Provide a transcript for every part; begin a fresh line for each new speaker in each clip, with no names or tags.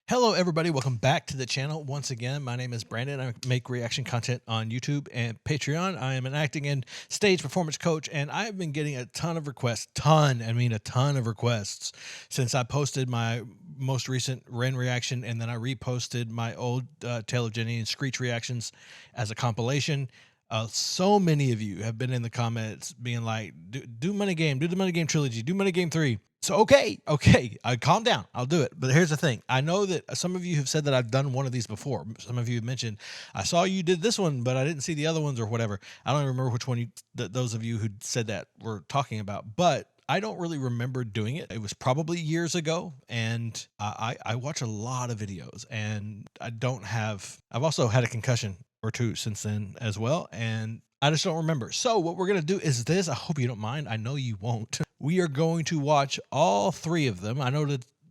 Hello, everybody. Welcome back to the channel. Once again, my name is Brandon. I make reaction content on YouTube and Patreon. I am an acting and stage performance coach, and I've been getting a ton of requests, a ton of requests since I posted my most recent Ren reaction, and then I reposted my old Tale of Jenny and Screech reactions as a compilation. So many of you have been in the comments being like, do Money Game, do the Money Game trilogy, do Money Game 3. So, okay, calm down. I'll do it. But here's the thing. I know that some of you have said that I've done one of these before. Some of you have mentioned, I saw you did this one, but I didn't see the other ones or whatever. I don't remember which one those of you who said that were talking about, but I don't really remember doing it. It was probably years ago, and I watch a lot of videos, and I've also had a concussion or two since then as well, and I just don't remember. So what we're going to do is this. I hope you don't mind. I know you won't. We are going to watch all three of them. I know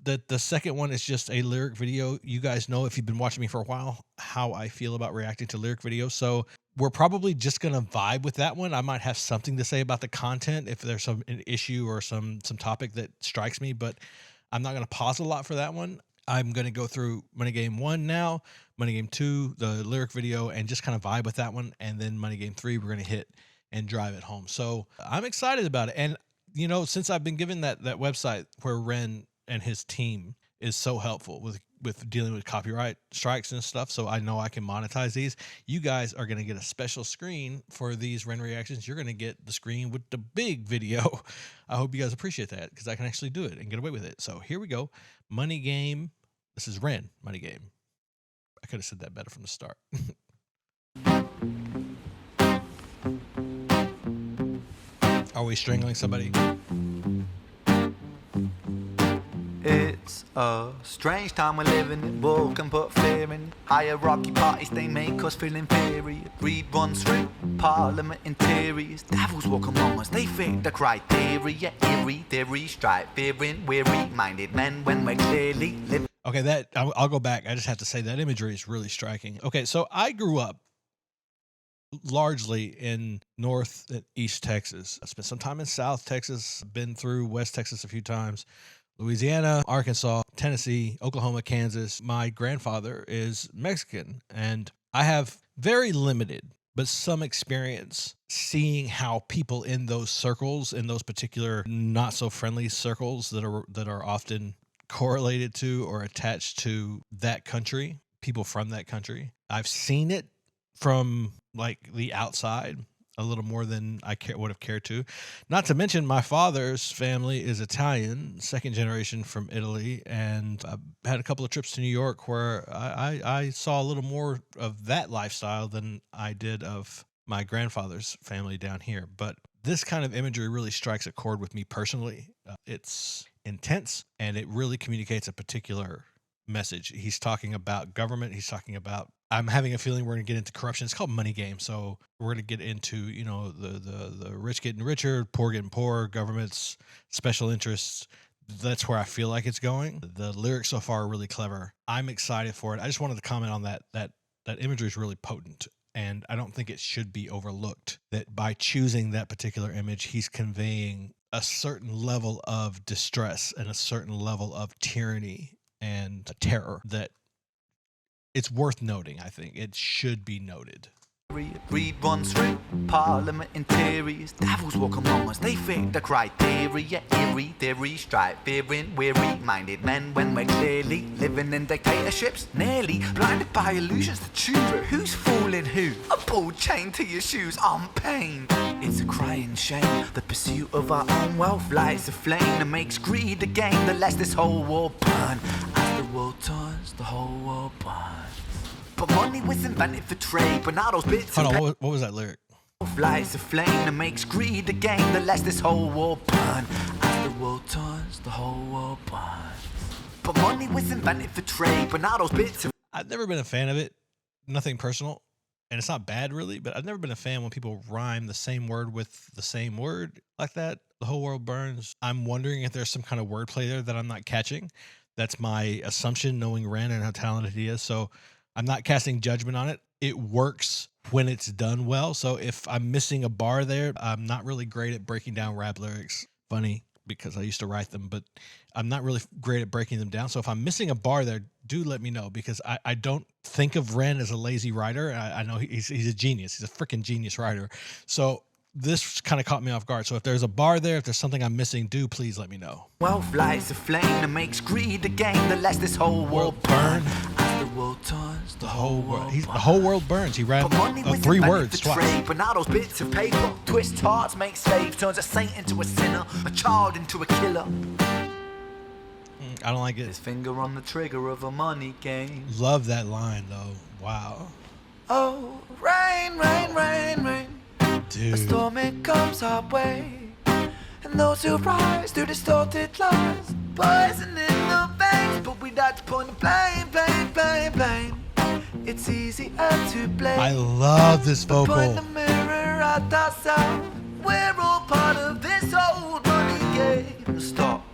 that the second one is just a lyric video. You guys know, if you've been watching me for a while, how I feel about reacting to lyric videos. So we're probably just going to vibe with that one. I might have something to say about the content if there's an issue or some topic that strikes me, but I'm not going to pause a lot for that one. I'm going to go through Money Game 1 now, Money Game 2, the lyric video, and just kind of vibe with that one. And then Money Game 3, we're going to hit and drive it home. So I'm excited about it. And, you know, since I've been given that website where Ren and his team is so helpful with dealing with copyright strikes and stuff, so I know I can monetize these, you guys are going to get a special screen for these Ren reactions. You're going to get the screen with the big video. I hope you guys appreciate that, because I can actually do it and get away with it. So here we go. Money Game. This is Ren, Money Game. I could have said that better from the start. Are we strangling somebody?
It's a strange time we're living in. War can put fear in. Hierarchy parties, they make us feel inferior. Greed runs through parliament interiors. Devils walk among us, they fit the criteria. Eerie theory, stripe fearing, weary-minded men when we're clearly living.
Okay, I'll go back. I just have to say that imagery is really striking. Okay, so I grew up largely in North and East Texas. I spent some time in South Texas, been through West Texas a few times, Louisiana, Arkansas, Tennessee, Oklahoma, Kansas. My grandfather is Mexican, and I have very limited but some experience seeing how people in those circles, in those particular not so friendly circles that are often correlated to or attached to that country, people from that country. I've seen it from like the outside a little more than I would have cared to. Not to mention, my father's family is Italian, second generation from Italy, and I've had a couple of trips to New York where I saw a little more of that lifestyle than I did of my grandfather's family down here. But this kind of imagery really strikes a chord with me personally. It's intense, and it really communicates a particular message. He's talking about government. He's talking about, I'm having a feeling we're going to get into corruption. It's called Money Game. So we're going to get into, you know, the rich getting richer, poor getting poorer, governments, special interests. That's where I feel like it's going. The lyrics so far are really clever. I'm excited for it. I just wanted to comment on that imagery is really potent. And I don't think it should be overlooked that by choosing that particular image, he's conveying a certain level of distress and a certain level of tyranny and terror that it's worth noting. I think it should be noted.
Greed runs through parliament interiors. Devils walk among us, they fit the criteria. Eerie theory, stripe fearing, weary-minded men when we're clearly living in dictatorships. Nearly blinded by illusions to choose, but who's fooling who? A ball chained to your shoes on pain. It's a crying shame. The pursuit of our own wealth lights a flame that makes greed a game that lets this whole world burn. As the world turns, the whole world burns. But money was invented for trade, but now those bits.
Hold on, what was that lyric?
Lights a flame that makes greed a game that lets this whole world burn. As the world turns, the whole world burns. But money was invented for trade, but now those bits.
I've never been a fan of it. Nothing personal, and it's not bad really, but I've never been a fan when people rhyme the same word with the same word like that. The whole world burns. I'm wondering if there's some kind of wordplay there that I'm not catching. That's my assumption, knowing Ren and how talented he is. So I'm not casting judgment on it. It works when it's done well. So if I'm missing a bar there, I'm not really great at breaking down rap lyrics. Funny, because I used to write them, but I'm not really great at breaking them down. So if I'm missing a bar there, do let me know, because I don't think of Ren as a lazy writer. I know he's a genius. He's a freaking genius writer. So this kind of caught me off guard. So if there's a bar there, if there's something I'm missing, do please let me know.
Wealth lights a flame that makes greed a game that lets this whole world burn. As the world turns, the whole world
The whole world burns. He ran three words twice.
But now those bits of paper twist hearts, make slaves, turns a saint into a sinner, a child into a killer.
I don't like it.
His finger on the trigger of a money game.
Love that line though. Wow.
Oh, rain, rain, rain, rain.
Dude.
A storm it comes our way, and those who rise through distorted lies, poison in the veins, but we die to point the blame, blame, blame, blame. It's easier to blame.
I love this vocal.
Point the mirror at ourselves. We're all part of this old money game. Stop.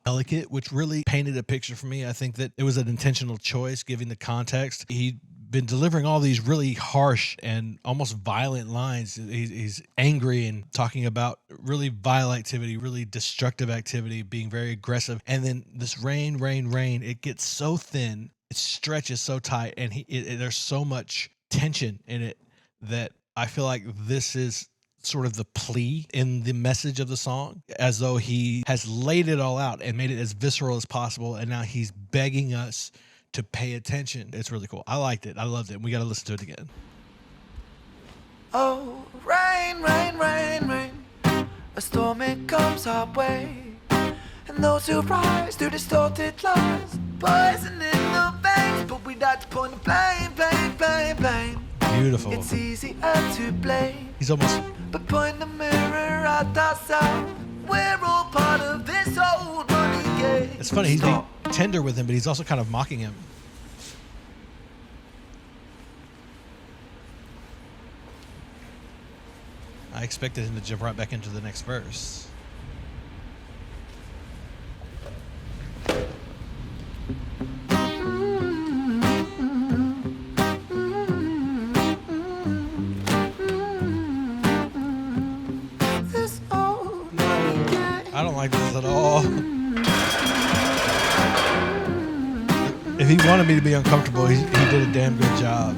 Delicate, which really painted a picture for me. I think that it was an intentional choice, given the context. He'd been delivering all these really harsh and almost violent lines. He's angry and talking about really vile activity, really destructive activity, being very aggressive. And then this rain, rain, rain, it gets so thin, it stretches so tight, and there's so much tension in it that I feel like this is sort of the plea in the message of the song, as though he has laid it all out and made it as visceral as possible, and now he's begging us to pay attention. It's really cool. I liked it. I loved it. We got to listen to it again.
Oh, rain, rain, rain, rain. A storm it comes our way, and those who rise through distorted lies, poison in the veins, but we die to point the blame, blame, blame, blame.
Beautiful.
It's easier to blame.
He's almost...
But point the mirror at ourselves. We're all part of this old money game.
It's funny, he's being tender with him, but he's also kind of mocking him. I expected him to jump right back into the next verse. I don't like this at all. If he wanted me to be uncomfortable, he did a damn good job.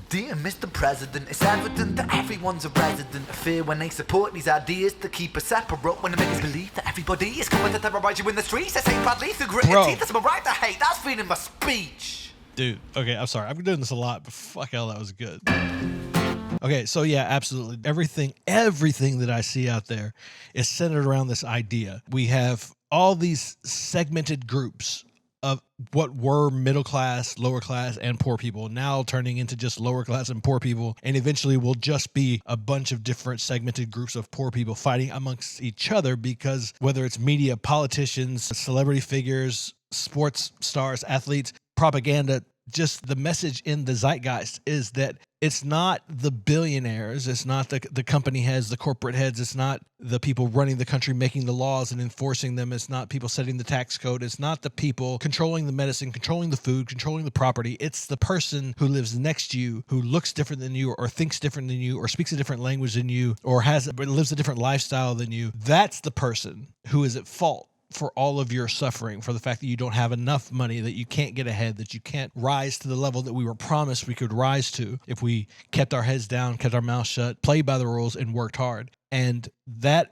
Dear Mr. President, it's evident that everyone's a resident of fear when they support these ideas to keep us separate, when they make us believe that everybody is coming to terrorize you in the streets. They say proudly through grit and teeth, that's my right to hate. That's freedom of speech.
Dude, okay, I'm sorry. I've been doing this a lot, but fuck hell, that was good. Okay, so yeah, absolutely. Everything that I see out there is centered around this idea. We have all these segmented groups of what were middle class, lower class, and poor people, now turning into just lower class and poor people, and eventually will just be a bunch of different segmented groups of poor people fighting amongst each other, because whether it's media, politicians, celebrity figures, sports stars, athletes, propaganda, just the message in the zeitgeist is that it's not the billionaires, it's not the company heads, the corporate heads, it's not the people running the country making the laws and enforcing them, it's not people setting the tax code, it's not the people controlling the medicine, controlling the food, controlling the property. It's the person who lives next to you, who looks different than you, or thinks different than you, or speaks a different language than you, or lives a different lifestyle than you. That's the person who is at fault for all of your suffering, for the fact that you don't have enough money, that you can't get ahead, that you can't rise to the level that we were promised we could rise to if we kept our heads down, kept our mouths shut, played by the rules, and worked hard. And that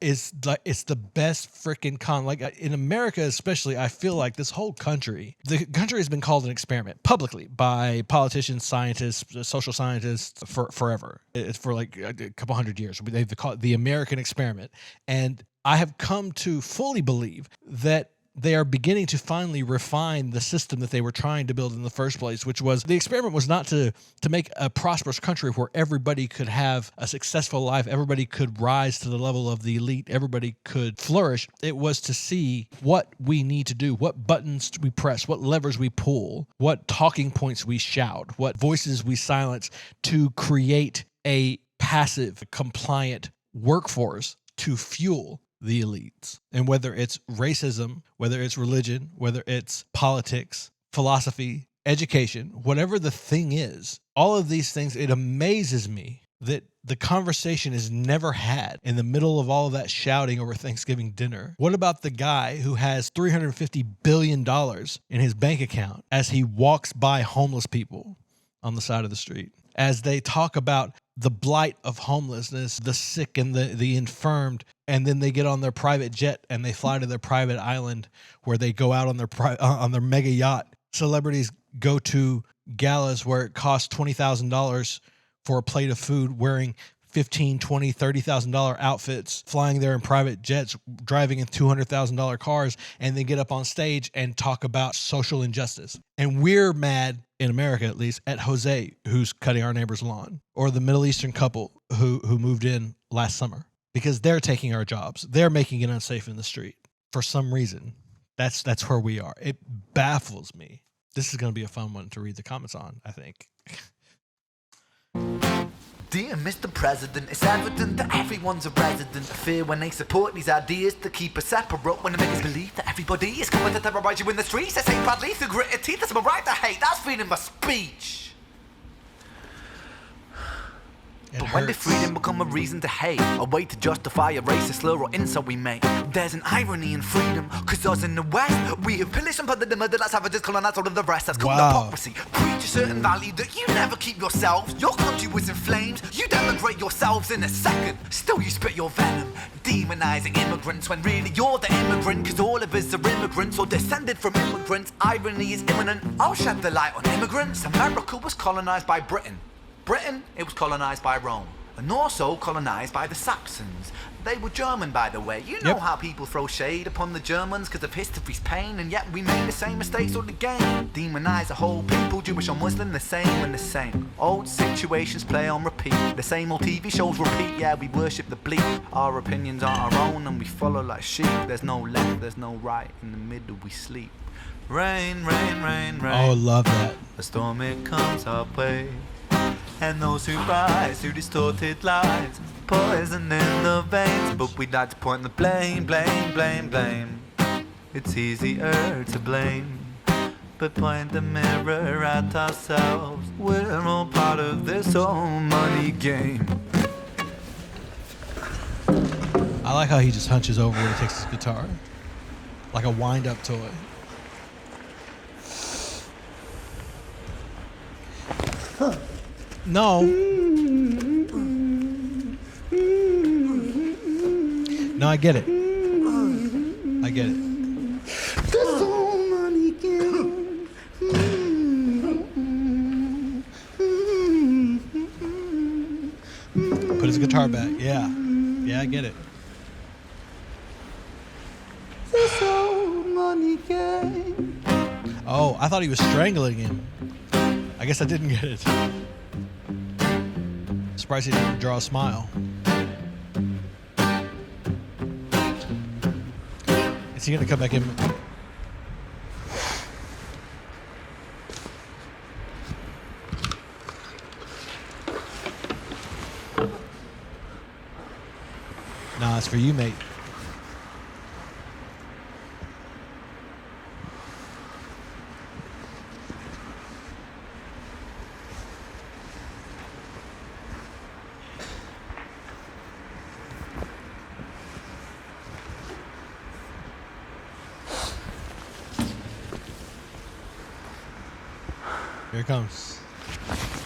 is it's the best freaking like in America especially, I feel like the country has been called an experiment publicly by politicians, scientists, social scientists for forever. It's for like a couple hundred years. They've called it the American experiment. And I have come to fully believe that they are beginning to finally refine the system that they were trying to build in the first place, which was the experiment was not to make a prosperous country where everybody could have a successful life, everybody could rise to the level of the elite, everybody could flourish. It was to see what we need to do, what buttons we press, what levers we pull, what talking points we shout, what voices we silence to create a passive, compliant workforce to fuel the elites. And whether it's racism, whether it's religion, whether it's politics, philosophy, education, whatever the thing is, all of these things, it amazes me that the conversation is never had in the middle of all of that shouting over Thanksgiving dinner? What about the guy who has $350 billion in his bank account as he walks by homeless people on the side of the street? As they talk about the blight of homelessness, the sick and the infirmed, and then they get on their private jet and they fly to their private island where they go out on their mega yacht. Celebrities go to galas where it costs $20,000 for a plate of food, wearing $15,000, $20,000, $30,000 outfits, flying there in private jets, driving in $200,000 cars, and then get up on stage and talk about social injustice. And we're mad, in America at least, at Jose, who's cutting our neighbor's lawn, or the Middle Eastern couple who moved in last summer, because they're taking our jobs. They're making it unsafe in the street for some reason. That's where we are. It baffles me. This is going to be a fun one to read the comments on, I think.
Dear Mr. President, it's evident that everyone's a resident of fear when they support these ideas to keep us separate, when they make us believe that everybody is coming to terrorize you in the streets. They say proudly through gritted teeth, it's my right to hate, that's freedom of speech. But when did freedom become a reason to hate, a way to justify a racist slur or insult we make? There's an irony in freedom, cause us in the West, we have pillaged and plundered the murder like savages, colonized all of the rest. That's called hypocrisy. Preach a certain value that you never keep yourselves. Your country was in flames, you denigrate yourselves in a second. Still you spit your venom, demonizing immigrants when really you're the immigrant, cause all of us are immigrants or descended from immigrants. Irony is imminent, I'll shed the light on immigrants. America was colonized by Britain. Britain, it was colonized by Rome, and also colonized by the Saxons. They were German, by the way. You know how people throw shade upon the Germans because of history's pain, and yet we made the same mistakes all again. Demonize a whole people, Jewish or Muslim, the same and the same. Old situations play on repeat, the same old TV shows repeat. Yeah, we worship the bleak. Our opinions aren't our own, and we follow like sheep. There's no left, there's no right. In the middle we sleep. Rain, rain, rain, rain.
Oh, love that.
A storm it comes our way. And those who rise through distorted lies, poison in the veins. But we'd like to point the blame, blame, blame, blame. It's easier to blame, but point the mirror at ourselves. We're all part of this whole money game.
I like how he just hunches over when he takes his guitar, like a wind-up toy.
Huh.
No. No, I get it. I get it.
This whole money game.
Put his guitar back. Yeah. Yeah, I get it.
This whole money game.
Oh, I thought he was strangling him. I guess I didn't get it. Surprised he didn't draw a smile. Is he gonna come back in? Nah, it's for you, mate. Here it comes.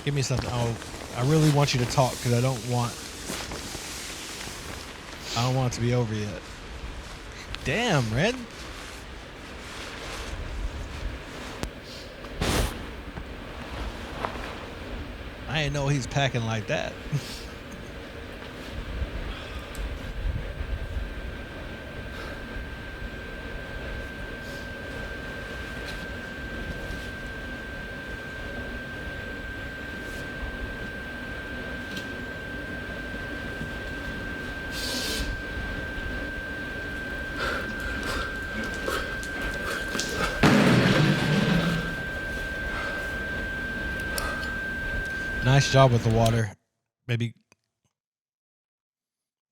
Give me something. Oh, I really want you to talk because I don't want it to be over yet. Damn, Red. I didn't know he's packing like that. Nice job with the water. Maybe.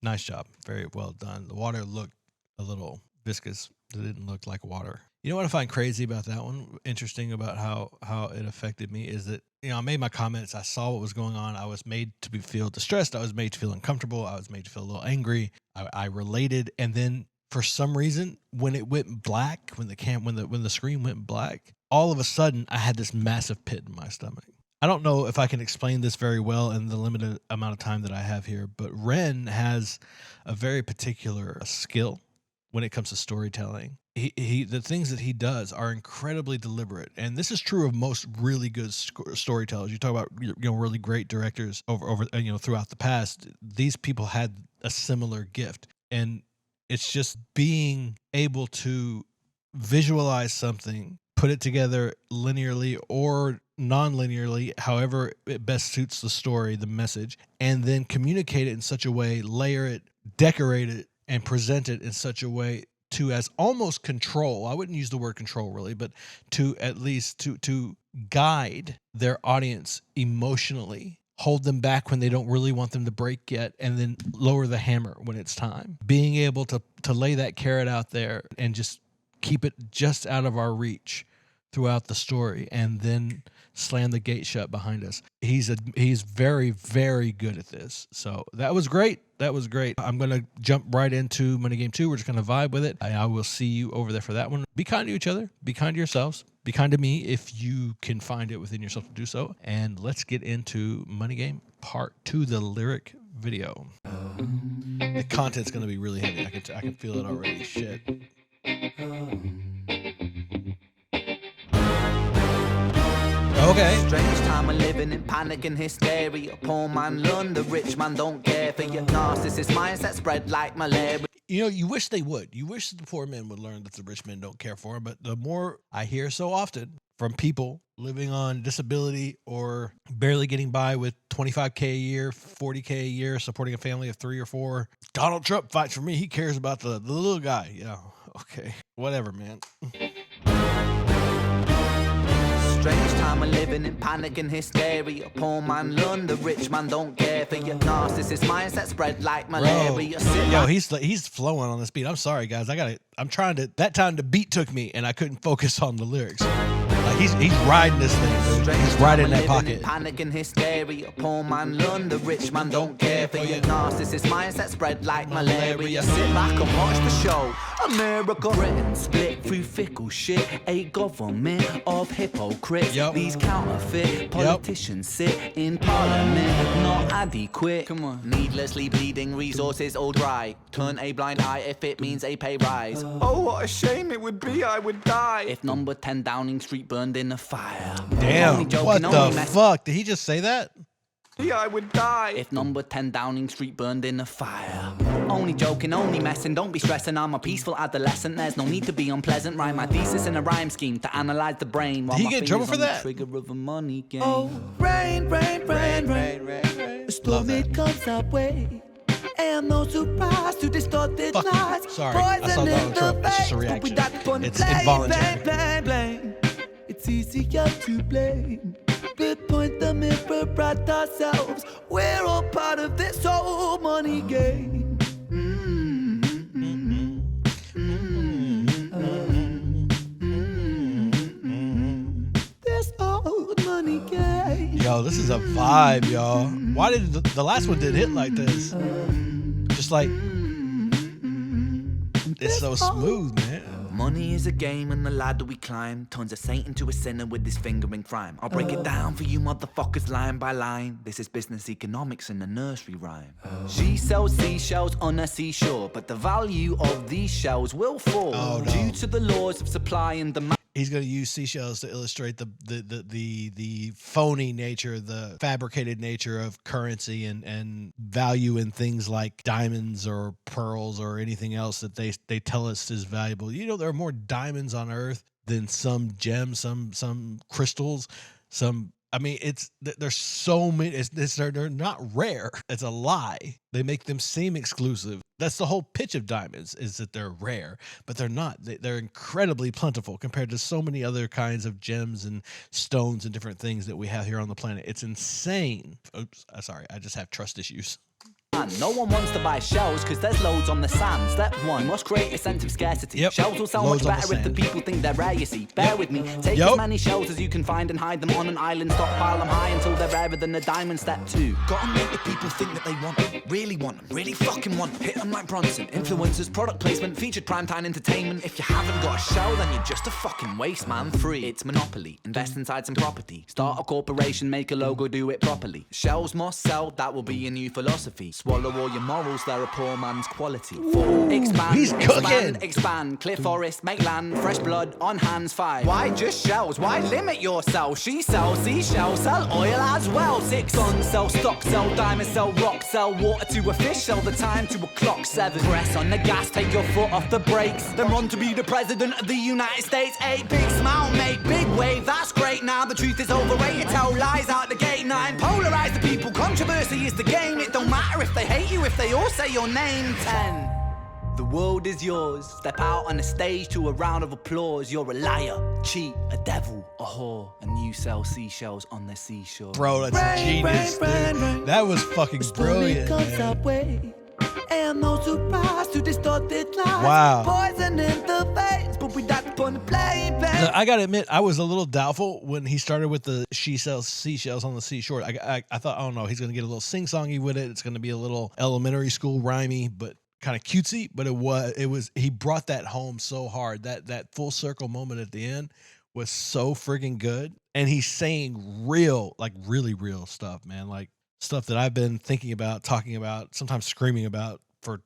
Nice job. Very well done. The water looked a little viscous. It didn't look like water. You know what I find crazy about that one? Interesting about how it affected me is that I made my comments. I saw what was going on. I was made to feel distressed. I was made to feel uncomfortable. I was made to feel a little angry. I related, and then for some reason, when it went black, when the screen went black, all of a sudden I had this massive pit in my stomach. I don't know if I can explain this very well in the limited amount of time that I have here, but Ren has a very particular skill when it comes to storytelling. The things that he does are incredibly deliberate, and this is true of most really good storytellers. You talk about really great directors over throughout the past. These people had a similar gift, and it's just being able to visualize something, put it together linearly or non-linearly, however it best suits the story, the message, and then communicate it in such a way, layer it, decorate it, and present it in such a way to as almost control. I wouldn't use the word control really, but to at least to guide their audience emotionally, hold them back when they don't really want them to break yet, and then lower the hammer when it's time. Being able to lay that carrot out there and just keep it just out of our reach throughout the story, and then slam the gate shut behind us. He's very, very good at this. So that was great. I'm going to jump right into Money Game 2. We're just going to vibe with it. I will see you over there for that one. Be kind to each other. Be kind to yourselves. Be kind to me if you can find it within yourself to do so. And let's get into Money Game Part 2, the lyric video. The content's going to be really heavy. I can feel it already. Shit. Okay.
Strange time we're living in panic and hysteria. Poor man learn, the rich man don't care for your narcissist mindset spread like malaria.
You wish they would. You wish the poor men would learn that the rich men don't care for them. But the more I hear so often from people living on disability or barely getting by with $25K a year, $40K a year, supporting a family of 3 or 4, Donald Trump fights for me. He cares about the little guy. Yeah, okay. Whatever, man.
Strange time we're living in panic and hysteria. Poor man learn, the rich man don't care for your narcissist mindset spread like malaria.
Yo, he's flowing on this beat. I'm sorry, guys. That time the beat took me and I couldn't focus on the lyrics. Like he's riding this thing, dude. He's riding that pocket.
Panic and hysteria. Poor man learn, the rich man don't care for your narcissist mindset spread like malaria. Sit back and watch the show. America, Britain split through fickle shit. A government of hypocrites.
Yep.
These counterfeit politicians sit in parliament, not adequate. Come on. Needlessly bleeding resources all dry. Turn a blind eye if it means a pay rise. Oh, what a shame it would be, I would die if number 10 Downing Street burned in a fire.
Damn, what the fuck? Did he just say that?
Yeah, I would die if number 10 Downing Street burned in a fire. Only joking, only messing, don't be stressing. I'm a peaceful adolescent, there's no need to be unpleasant. Write my thesis in a rhyme scheme to analyze the brain.
Did he get in trouble for that?
Trigger of a money game.
Oh, rain, rain, rain, rain, rain. A storm it comes our way. And no surprise to distorted
Fuck
lies.
you. Sorry, I saw Donald Trump. It's just a reaction. It's involuntary.
Blame, blame. It's easier to blame. But point the mirror at ourselves. We're all part of this whole money game. This old money game.
Yo, this is a vibe, y'all. Why did the last one did hit like this? Just like it's so smooth, man.
Money is a game and the ladder we climb turns a saint into a sinner with his fingering crime. I'll break it down for you motherfuckers line by line. This is business economics in a nursery rhyme. She sells seashells on a seashore, but the value of these shells will fall due to the laws of supply and demand.
He's going to use seashells to illustrate the phony nature, the fabricated nature of currency and value in things like diamonds or pearls or anything else that they tell us is valuable. There are more diamonds on Earth than some gems, some crystals, there's so many. They're not rare. It's a lie. They make them seem exclusive. That's the whole pitch of diamonds, is that they're rare, but they're not. They're incredibly plentiful compared to so many other kinds of gems and stones and different things that we have here on the planet. It's insane. Oops, sorry. I just have trust issues.
And no one wants to buy shells because there's loads on the sand. Step 1, you must create a sense of scarcity.
Yep.
Shells will sell
Loads
much
on the
better if the
sand.
people think they're rare, you see. Bear with me, take
Yep.
as many shells as you can find and hide them on an island. Stockpile them high until they're rarer than a diamond. Step 2,
Gotta make the people think that they want them, really fucking want them. Hit them like Bronson.
influencers, product placement, featured primetime entertainment. If you haven't got a shell, then you're just a fucking waste man. 3, it's monopoly. Invest inside some property. Start a corporation, make a logo, do it properly. Shells must sell, that will be your new philosophy. Swallow all your morals, they're a poor man's quality. 4, expand,
he's cooking.
expand. Clear forest, make land, fresh blood on hands. 5, why just shells? Why limit yourself? She sells seashells, sell oil as well. 6, guns, sell stock, sell diamonds, sell rock, sell water to a fish, sell the time to a clock. 7, press on the gas, take your foot off the brakes, then run to be the president of the United States. 8, big smile, make big wave, that's great. Now the truth is overrated, tell lies out the gate. 9, polarize the people, controversy is the game. It don't matter if they hate you, if they all say your name. 10, the world is yours. Step out on the stage to a round of applause. You're a liar, cheat, a devil, a whore, and you sell seashells on the seashore.
Bro, that's genius, dude. That was fucking brilliant, man.
And no surprise to distorted lies.
Wow.
Poison in the veins, but we died upon the plane.
Look, I gotta admit, I was a little doubtful when he started with the she sells seashells on the seashore. I thought, oh no, he's gonna get a little sing-songy with it. It's gonna be a little elementary school rhymey, but kind of cutesy. But it was he brought that home so hard. That full circle moment at the end was so friggin' good. And he's saying real, like really real stuff, man. Like stuff that I've been thinking about, talking about, sometimes screaming about for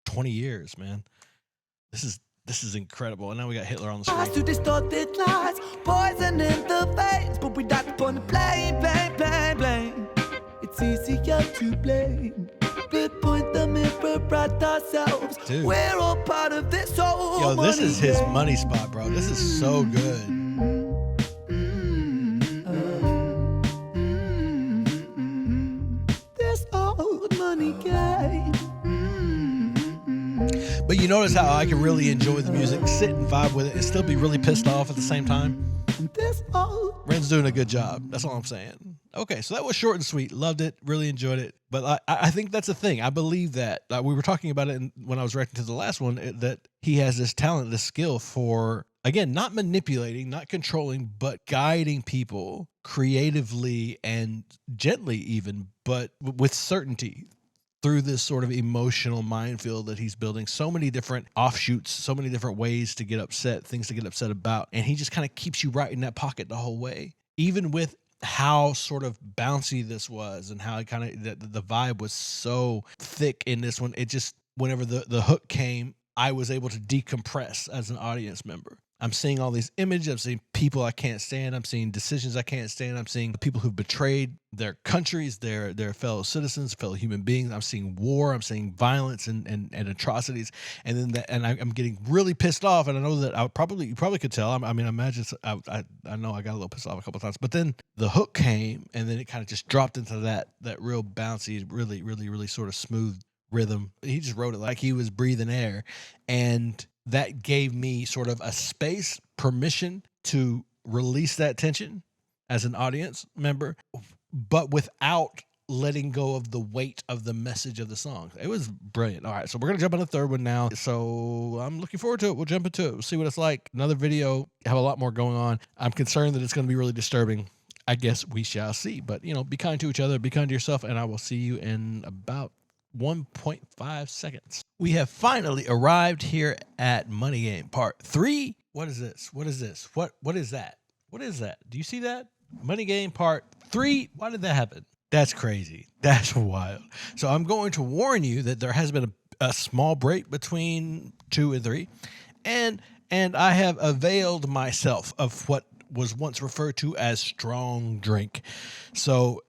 20 years, man. This is incredible. And now we got Hitler on the screen.
To distorted lies, poison in the veins, but we died upon the plane. It's easier to blame, but point the mirror at ourselves.
Dude.
We're all part of this whole
Yo, this
money
is his
game.
money spot, bro. This is so good.
This old money game.
But you notice how I can really enjoy the music, sit and vibe with it, and still be really pissed off at the same time?
This old.
Ren's doing a good job. That's all I'm saying. Okay, so that was short and sweet. Loved it. Really enjoyed it. But I think that's the thing. I believe that. We were talking about it when I was reacting to the last one, that he has this talent, this skill for, again, not manipulating, not controlling, but guiding people creatively and gently even, but with certainty through this sort of emotional minefield that he's building. So many different offshoots, so many different ways to get upset, things to get upset about. And he just kind of keeps you right in that pocket the whole way. Even with how sort of bouncy this was and how it kind of, the vibe was so thick in this one. It just, whenever the hook came, I was able to decompress as an audience member. I'm seeing all these images. I'm seeing people I can't stand. I'm seeing decisions I can't stand. I'm seeing the people who've betrayed their countries, their fellow citizens, fellow human beings. I'm seeing war. I'm seeing violence and atrocities. And then I'm getting really pissed off. And I know that you probably could tell. I mean, I imagine I know I got a little pissed off a couple of times. But then the hook came, and then it kind of just dropped into that real bouncy, really, really, really sort of smooth rhythm. He just wrote it like he was breathing air, and that gave me sort of a space, permission to release that tension as an audience member, but without letting go of the weight of the message of the song. It was brilliant. All right, so we're going to jump on the third one now. So I'm looking forward to it. We'll jump into it. We'll see what it's like. Another video, have a lot more going on. I'm concerned that it's going to be really disturbing. I guess we shall see. But, be kind to each other, be kind to yourself, and I will see you in about 1.5 seconds. We have finally arrived here at Money Game Part 3. What is this? What is this? What is that? What is that? Do you see that? Money Game Part 3. Why did that happen? That's crazy. That's wild. So I'm going to warn you that there has been a small break between 2 and 3. And I have availed myself of what was once referred to as strong drink. So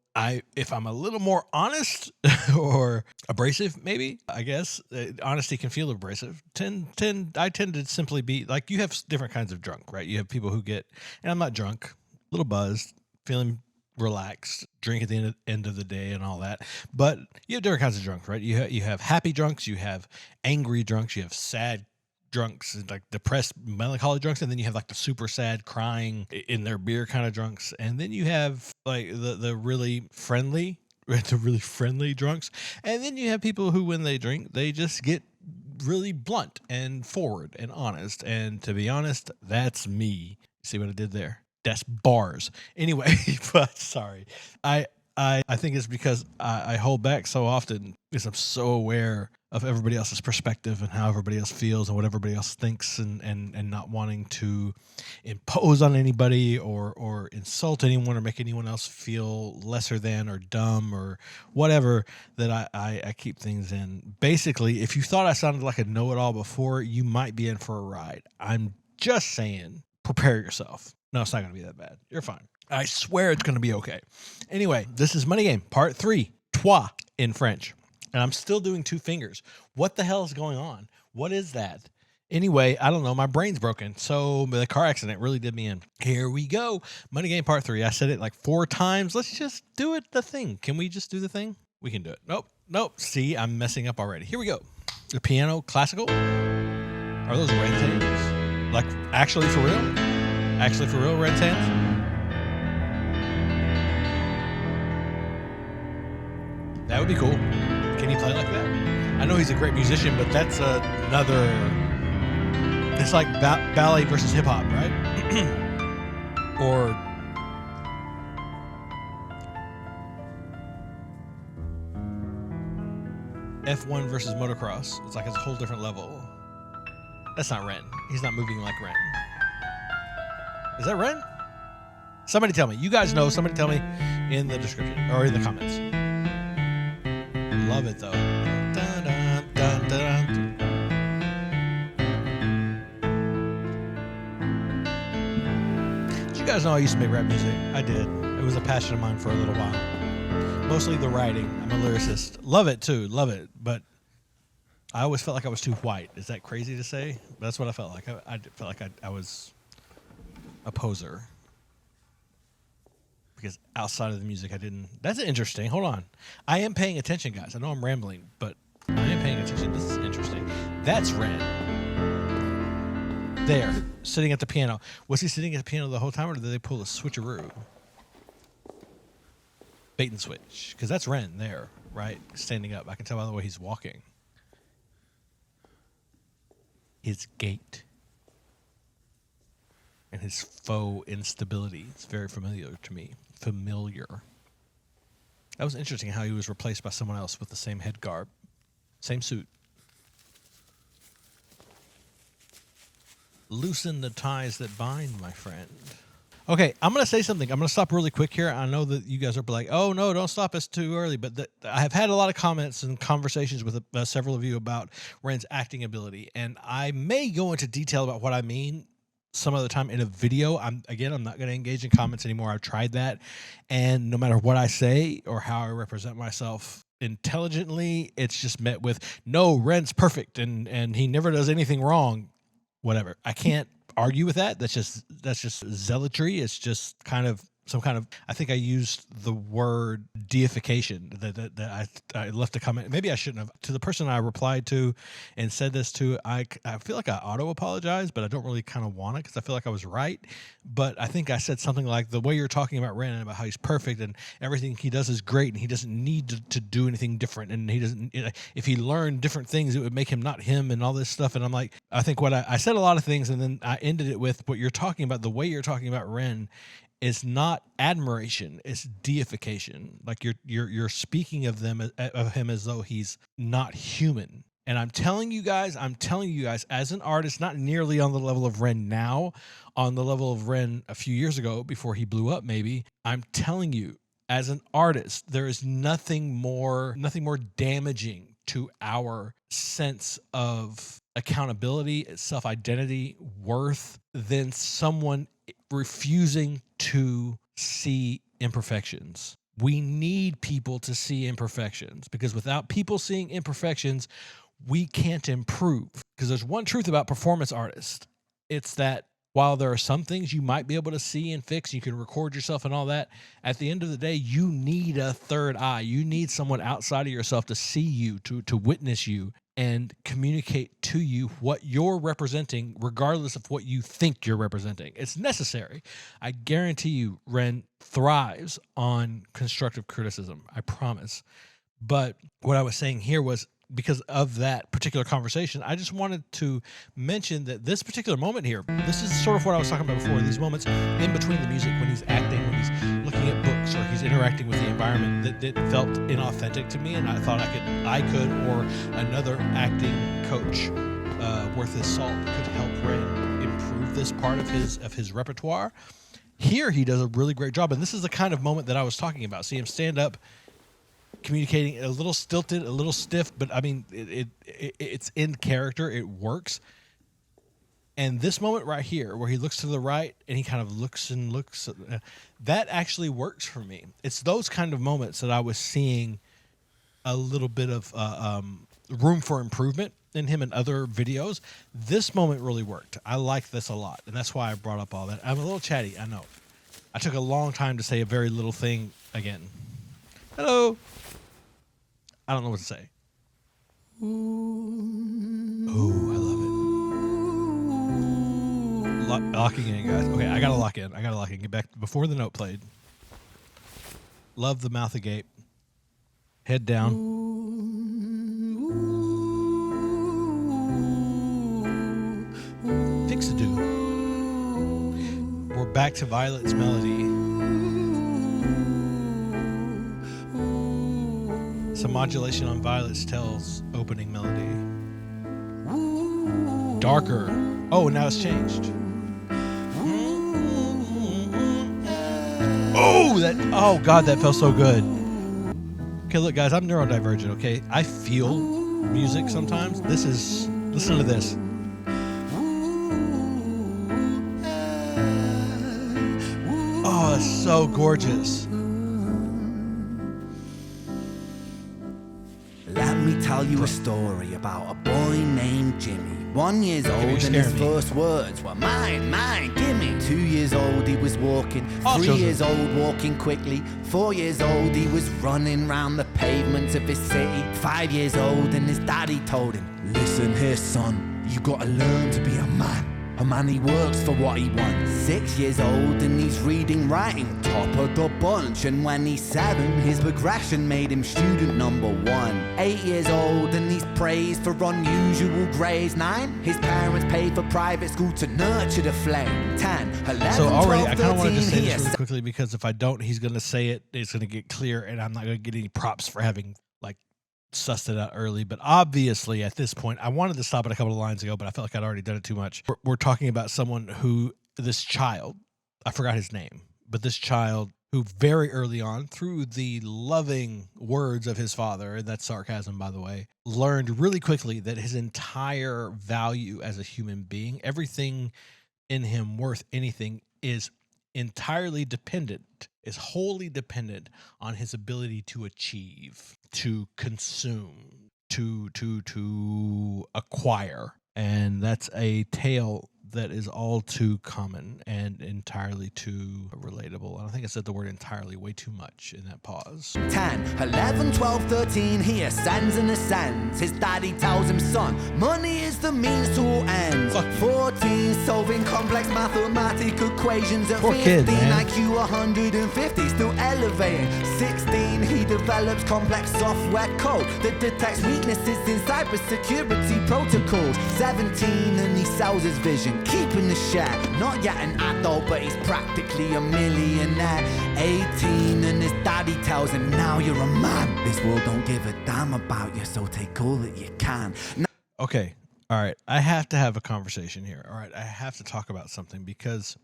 if I'm a little more honest or abrasive, maybe, I guess, honesty can feel abrasive. I tend to simply be like, you have different kinds of drunk, right? You have people who get, and I'm not drunk, a little buzzed, feeling relaxed, drink at the end of the day and all that. But you have different kinds of drunk, right? You have happy drunks, you have angry drunks, you have sad drunks, like depressed, melancholy drunks, and then you have like the super sad, crying in their beer kind of drunks, and then you have like the really friendly to really friendly drunks. And then you have people who, when they drink, they just get really blunt and forward and honest. And to be honest, that's me. See what I did there? That's bars. Anyway, but sorry. I think it's because I hold back so often because I'm so aware of everybody else's perspective and how everybody else feels and what everybody else thinks, and not wanting to impose on anybody or insult anyone or make anyone else feel lesser than or dumb or whatever, that I keep things in. Basically, if you thought I sounded like a know-it-all before, you might be in for a ride. I'm just saying, prepare yourself. No, it's not going to be that bad. You're fine. I swear it's going to be okay. Anyway, this is Money Game, part 3, trois in French. And I'm still doing 2 fingers. What the hell is going on? What is that? Anyway, I don't know. My brain's broken. So the car accident really did me in. Here we go. Money Game, part 3. I said it like 4 times. Let's just do it, the thing. Can we just do the thing? We can do it. Nope. See, I'm messing up already. Here we go. The piano, classical. Are those Ren's hands? Like, actually for real? Actually for real, Ren's hands? That would be cool. Can he play like that? I know he's a great musician, but that's another... It's like ballet versus hip-hop, right? Or... F1 versus motocross. It's like it's a whole different level. That's not Ren. He's not moving like Ren. Is that Ren? Somebody tell me. You guys know. Somebody tell me in the description or in the comments. Love it though. Dun, dun, dun, dun, dun. Did you guys know I used to make rap music? I did. It was a passion of mine for a little while. Mostly the writing. I'm a lyricist. Love it too. Love it. But I always felt like I was too white. Is that crazy to say? But that's what I felt like. I felt like I was a poser. Because outside of the music, I didn't... That's interesting. Hold on. I am paying attention, guys. I know I'm rambling, but I am paying attention. This is interesting. That's Ren. There, sitting at the piano. Was he sitting at the piano the whole time, or did they pull a switcheroo? Bait and switch. Because that's Ren there, right? Standing up. I can tell by the way he's walking. His gait. And his faux instability. It's very familiar to me. Familiar. That was interesting how he was replaced by someone else with the same head garb. Same suit. Loosen the ties that bind, my friend. Okay, I'm going to say something. I'm going to stop really quick here. I know that you guys are like, oh, no, don't stop us too early. But I have had a lot of comments and conversations with several of you about Ren's acting ability. And I may go into detail about what I mean some other time in a video. I'm not going to engage in comments anymore. I've tried that. And no matter what I say or how I represent myself intelligently, it's just met with, no, Ren's perfect and he never does anything wrong. Whatever. I can't argue with that. That's just zealotry. It's just kind of some kind of, I think I used the word deification that I left a comment. Maybe I shouldn't have. To the person I replied to and said this to, I feel like I auto-apologize, but I don't really kind of want it because I feel like I was right. But I think I said something like, the way you're talking about Ren and about how he's perfect and everything he does is great and he doesn't need to do anything different, and he doesn't, if he learned different things, it would make him not him and all this stuff. And I'm like, I think what I said a lot of things, and then I ended it with what you're talking about, the way you're talking about Ren is not admiration, it's deification. Like you're speaking of him as though he's not human. And I'm telling you guys, as an artist, not nearly on the level of Ren now, on the level of Ren a few years ago before he blew up, maybe. I'm telling you, as an artist, there is nothing more damaging to our sense of accountability, self-identity, worth than someone refusing to see imperfections. We need people to see imperfections, because without people seeing imperfections, we can't improve. Because there's one truth about performance artists. It's that while there are some things you might be able to see and fix, you can record yourself and all that, at the end of the day, you need a third eye. You need someone outside of yourself to see you, to witness you, and communicate to you what you're representing, regardless of what you think you're representing. It's necessary. I guarantee you, Ren thrives on constructive criticism. I promise. But what I was saying here was, because of that particular conversation, I just wanted to mention that this particular moment here, this is sort of what I was talking about before, these moments in between the music, when he's acting, when he's looking at books, or he's interacting with the environment, that felt inauthentic to me, and I thought I could, or another acting coach worth his salt could help Ren improve this part of his repertoire. Here he does a really great job, and this is the kind of moment that I was talking about. See him stand up, communicating a little stilted, a little stiff, but I mean, it's in character. It works. And this moment right here, where he looks to the right and he kind of looks and looks, that actually works for me. It's those kind of moments that I was seeing a little bit of room for improvement in him in other videos. This moment really worked. I like this a lot, and that's why I brought up all that. I'm a little chatty, I know. I took a long time to say a very little thing again. Hello. I don't know what to say. Oh, I love it. Locking in, guys. Okay, I gotta lock in. Get back before the note played. Love the mouth agape. Head down. Fix-a-do. We're back to Violet's melody. Some modulation on Violet's Tell's opening melody. Darker. Oh, now it's changed. Oh God, that felt so good. Okay, look, guys, I'm neurodivergent, okay? I feel music sometimes. Listen to this. Oh, it's so gorgeous.
Let me tell you a story about a boy named Jimmy. 1 year old and his first words were mine, gimme. 2 years old he was walking, 3 years old walking quickly. 4 years old he was running round the pavements of his city. 5 years old and his daddy told him, listen here son, you gotta learn to be a man. A man, he works for what he wants. 6 years old and he's reading, writing, top of the bunch. And when he's 7, his progression made him student number 1. 8 years old and he's praised for unusual grades. 9, his parents paid for private school to nurture the flame. 10, 11,
so already
12,
I kind of wanted to
13,
say this really quickly, because if I don't, he's going to say it, it's going to get clear, and I'm not going to get any props for having like sussed it out early. But obviously at this point, I wanted to stop it a couple of lines ago, but I felt like I'd already done it too much. We're talking about someone who, this child, I forgot his name, but this child who very early on, through the loving words of his father, and that's sarcasm, by the way, learned really quickly that his entire value as a human being, everything in him worth anything, is entirely dependent, is wholly dependent on his ability to achieve, to consume, to acquire. And that's a tale that is all too common and entirely too relatable. And I think I said the word entirely way too much in that pause.
10, 11, 12, 13, he ascends and ascends. His daddy tells him, son, money is the means to all ends. 14, solving complex mathematical equations. At 15, IQ 150, still elevating. 16, he develops complex software code that detects weaknesses in cybersecurity protocols. 17, and he sells his vision, keeping the share. Not yet an adult, but he's practically a millionaire. 18, and his daddy tells him, now you're a man. This world don't give a damn about you, so take all that you can.
Okay, all right. I have to have a conversation here. All right, I have to talk about something, because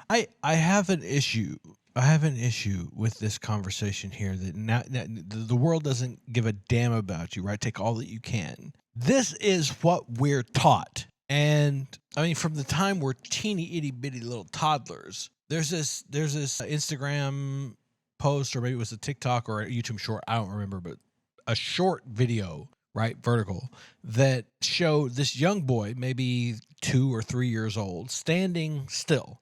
I have an issue. I have an issue with this conversation here, that now the world doesn't give a damn about you, right? Take all that you can. This is what we're taught. And I mean, from the time we're teeny itty bitty little toddlers, there's this Instagram post, or maybe it was a TikTok or a YouTube short, I don't remember, but a short video right, vertical, that show this young boy, maybe 2 or 3 years old, standing still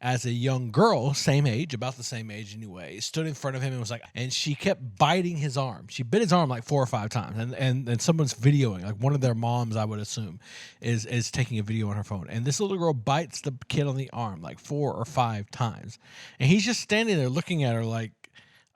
as a young girl, same age, about the same age anyway, stood in front of him and was like, and she kept biting his arm. She bit his arm like 4 or 5 times, and someone's videoing, like one of their moms, I would assume, is taking a video on her phone. And this little girl bites the kid on the arm like 4 or 5 times, and he's just standing there looking at her like,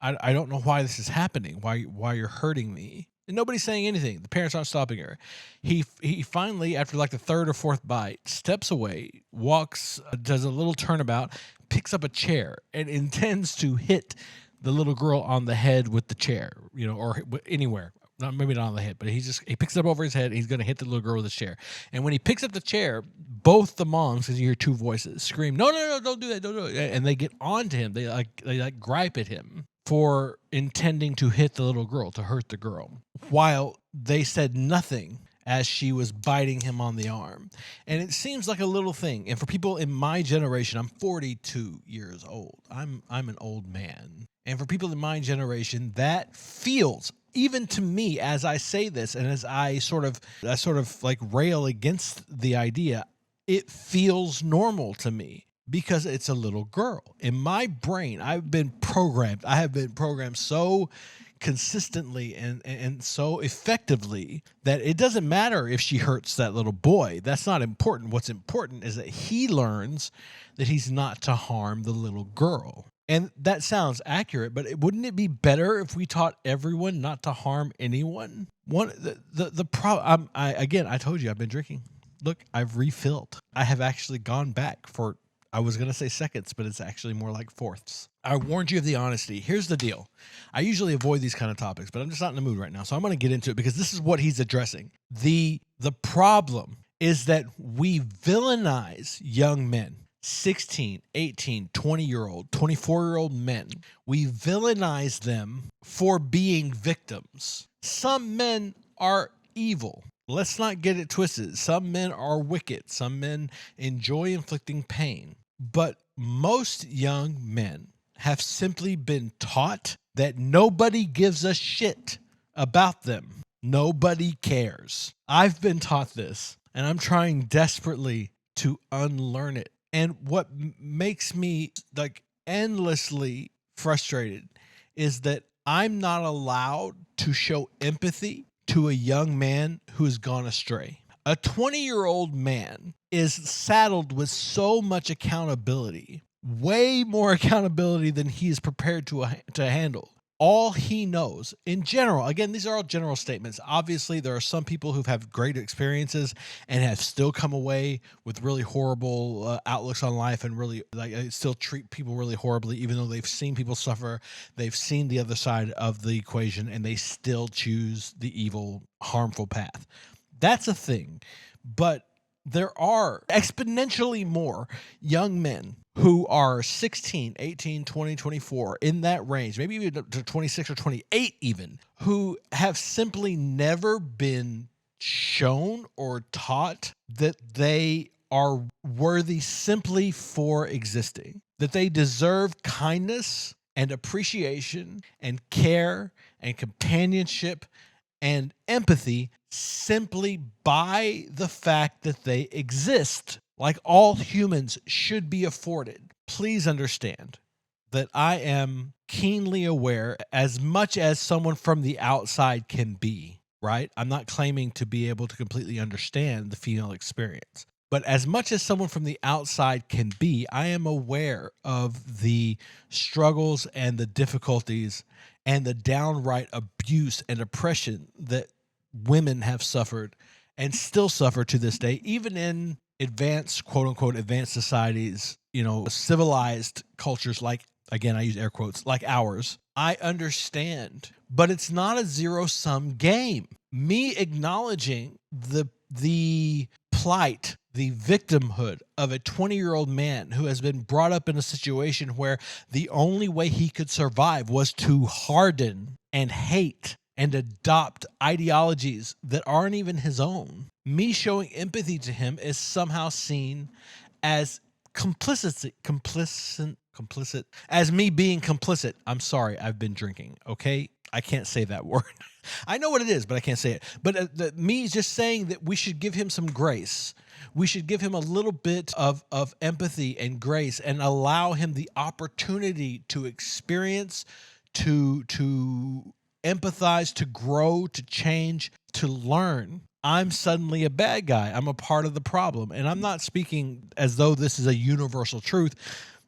I don't know why this is happening. Why you're hurting me? And nobody's saying anything. The parents aren't stopping her. He finally, after like the 3rd or 4th bite, steps away, walks, does a little turnabout, picks up a chair, and intends to hit the little girl on the head with the chair, or anywhere. Maybe not on the head, but he picks it up over his head. And he's going to hit the little girl with his chair. And when he picks up the chair, both the moms, because you hear 2 voices, scream, "No, don't do that, don't do it!" And they get onto him. They gripe at him for intending to hit the little girl, to hurt the girl, while they said nothing as she was biting him on the arm. And it seems like a little thing. And for people in my generation, I'm 42 years old. I'm an old man. And for people in my generation, that feels, even to me, as I say this and as I sort of like rail against the idea, it feels normal to me. Because it's a little girl. In my brain, I have been programmed so consistently and so effectively that it doesn't matter if she hurts that little boy. That's not important. What's important is that he learns that he's not to harm the little girl. And that sounds accurate, but wouldn't it be better if we taught everyone not to harm anyone? The problem, I told you I've been drinking. Look, I've refilled. I have actually gone back for, I was going to say seconds, but it's actually more like fourths. I warned you of the honesty. Here's the deal. I usually avoid these kind of topics, but I'm just not in the mood right now. So I'm going to get into it because this is what he's addressing. The problem is that we villainize young men, 16, 18, 20-year-old, 24-year-old men. We villainize them for being victims. Some men are evil. Let's not get it twisted. Some men are wicked. Some men enjoy inflicting pain. But most young men have simply been taught that nobody gives a shit about them. Nobody cares. I've been taught this, and I'm trying desperately to unlearn it. And what makes me like endlessly frustrated is that I'm not allowed to show empathy to a young man who's gone astray. A 20-year-old man is saddled with so much accountability, way more accountability than he is prepared to handle. All he knows, in general, again, these are all general statements. Obviously, there are some people who've had great experiences and have still come away with really horrible outlooks on life and really still treat people really horribly, even though they've seen people suffer. They've seen the other side of the equation and they still choose the evil, harmful path. That's a thing. But there are exponentially more young men who are 16, 18, 20, 24, in that range, maybe even up to 26 or 28 even, who have simply never been shown or taught that they are worthy simply for existing, that they deserve kindness and appreciation and care and companionship and empathy simply by the fact that they exist, like all humans should be afforded. Please understand that I am keenly aware, as much as someone from the outside can be, right? I'm not claiming to be able to completely understand the female experience. But as much as someone from the outside can be, I am aware of the struggles and the difficulties and the downright abuse and oppression that women have suffered and still suffer to this day, even in advanced, quote unquote, advanced societies, civilized cultures like, again, I use air quotes, like ours. I understand, but it's not a zero-sum game. Me acknowledging the plight, the victimhood of a 20-year-old man who has been brought up in a situation where the only way he could survive was to harden and hate and adopt ideologies that aren't even his own. Me showing empathy to him is somehow seen as complicit, as me being complicit. I'm sorry, I've been drinking, okay? I can't say that word. I know what it is, but I can't say it. But me just saying that we should give him some grace. We should give him a little bit of empathy and grace and allow him the opportunity to experience, to empathize, to grow, to change, to learn. I'm suddenly a bad guy. I'm a part of the problem. And I'm not speaking as though this is a universal truth,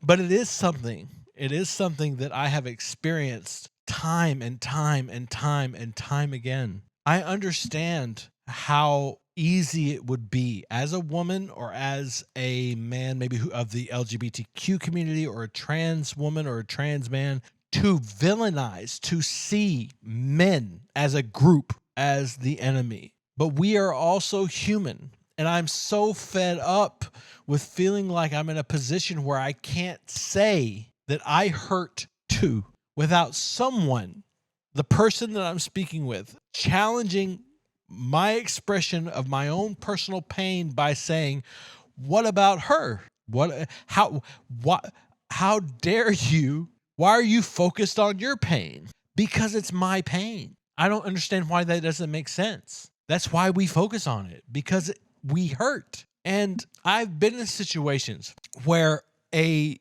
but it is something. It is something that I have experienced time and time and time and time again. I understand how easy it would be as a woman or as a man, maybe of the LGBTQ community, or a trans woman or a trans man, to villainize, to see men as a group as the enemy. But we are also human. And I'm so fed up with feeling like I'm in a position where I can't say that I hurt too without someone, the person that I'm speaking with, challenging my expression of my own personal pain by saying, what about her? How dare you? Why are you focused on your pain? Because it's my pain. I don't understand why that doesn't make sense. That's why we focus on it, because we hurt. And I've been in situations where a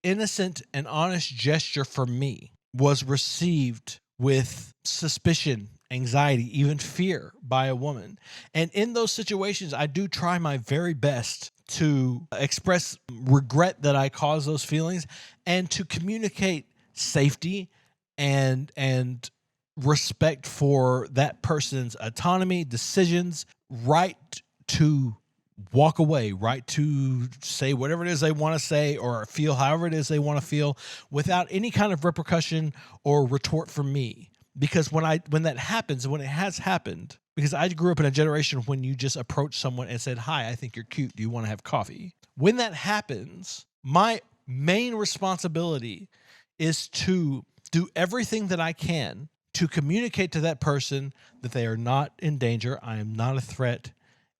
innocent and honest gesture from me was received with suspicion, anxiety, even fear by a woman. And in those situations, I do try my very best to express regret that I caused those feelings and to communicate safety and respect for that person's autonomy, decisions, right to walk away, right to say whatever it is they want to say or feel however it is they want to feel without any kind of repercussion or retort from me. Because when that happens, when it has happened, because I grew up in a generation when you just approached someone and said, hi, I think you're cute. Do you want to have coffee? When that happens, my main responsibility is to do everything that I can to communicate to that person that they are not in danger. I am not a threat.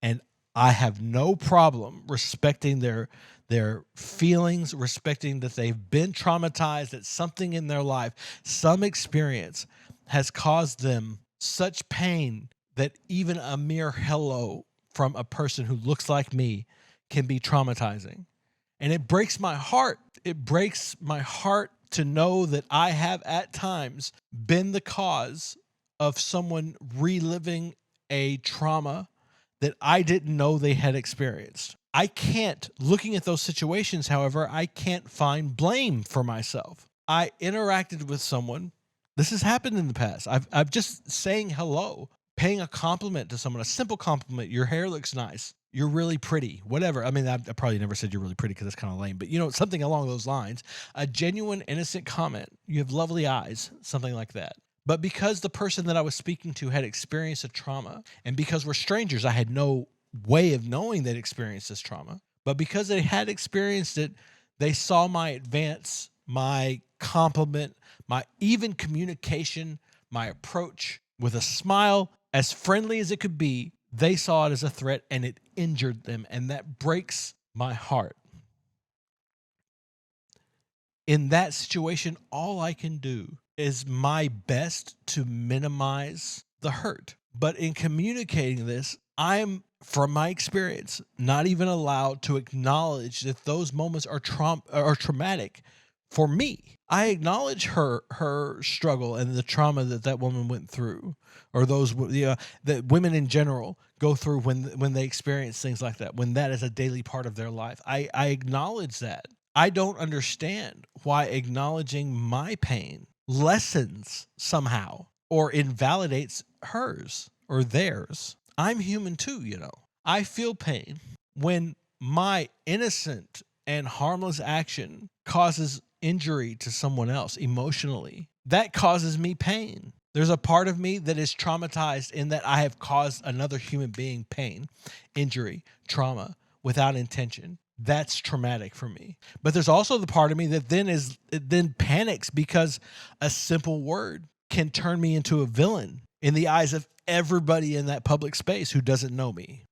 And I have no problem respecting their feelings, respecting that they've been traumatized, that something in their life, some experience has caused them such pain that even a mere hello from a person who looks like me can be traumatizing. And it breaks my heart. It breaks my heart to know that I have at times been the cause of someone reliving a trauma that I didn't know they had experienced. I can't, looking at those situations, however, I can't find blame for myself. I interacted with someone. This has happened in the past. I've just saying hello, paying a compliment to someone, a simple compliment. Your hair looks nice. You're really pretty, whatever. I mean, I probably never said you're really pretty because that's kind of lame, but something along those lines, a genuine, innocent comment. You have lovely eyes, something like that. But because the person that I was speaking to had experienced a trauma, and because we're strangers, I had no way of knowing they'd experienced this trauma. But because they had experienced it, they saw my advance, my compliment, my even communication, my approach with a smile, as friendly as it could be. They saw it as a threat and it injured them. And that breaks my heart. In that situation, all I can do is my best to minimize the hurt. But in communicating this, I'm, from my experience, not even allowed to acknowledge that those moments are traumatic for me. I acknowledge her struggle and the trauma that woman went through, or those that women in general go through when they experience things like that, when that is a daily part of their life. I acknowledge that. I don't understand why acknowledging my pain lessens somehow or invalidates hers or theirs. I'm human too, I feel pain when my innocent and harmless action causes injury to someone else emotionally. That causes me pain. There's a part of me that is traumatized in that I have caused another human being pain, injury, trauma without intention. That's traumatic for me. But there's also the part of me that then panics because a simple word can turn me into a villain in the eyes of everybody in that public space who doesn't know me.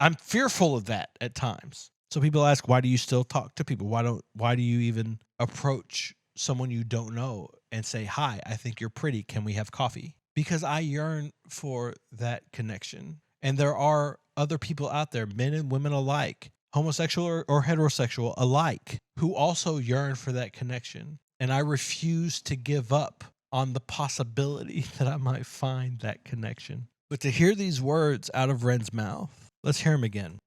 I'm fearful of that at times. So people ask, why do you still talk to people? Why do you even approach someone you don't know and say, "Hi, I think you're pretty. Can we have coffee?" Because I yearn for that connection. And there are other people out there, men and women alike, homosexual or heterosexual alike, who also yearn for that connection. And I refuse to give up on the possibility that I might find that connection. But to hear these words out of Ren's mouth, let's hear him again.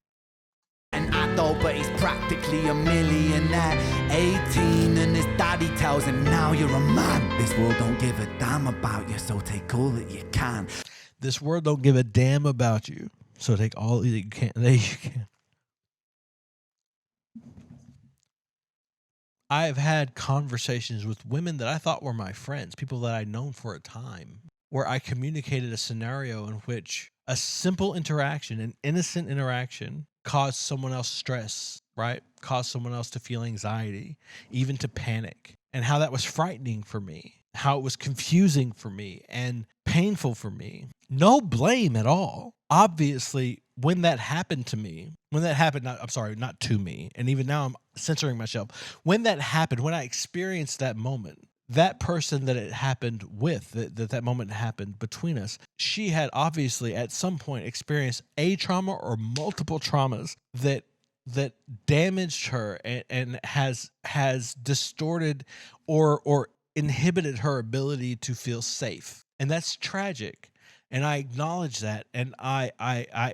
And I know, but he's practically a millionaire. 18 and his daddy tells him, now you're a man. This world don't give a damn about you, so take all that you can.
This world don't give a damn about you, so take all that you can. There you can. I have had conversations with women that I thought were my friends, people that I'd known for a time, where I communicated a scenario in which a simple interaction, an innocent interaction, caused someone else stress, right? Caused someone else to feel anxiety, even to panic, and how that was frightening for me, how it was confusing for me and painful for me. No blame at all. Obviously, when that happened to me, not to me, and even now I'm censoring myself. When that happened, when I experienced that moment, that person that it happened with, that moment happened between us, she had obviously at some point experienced a trauma or multiple traumas that damaged her and has distorted or inhibited her ability to feel safe. And that's tragic. And I acknowledge that, and I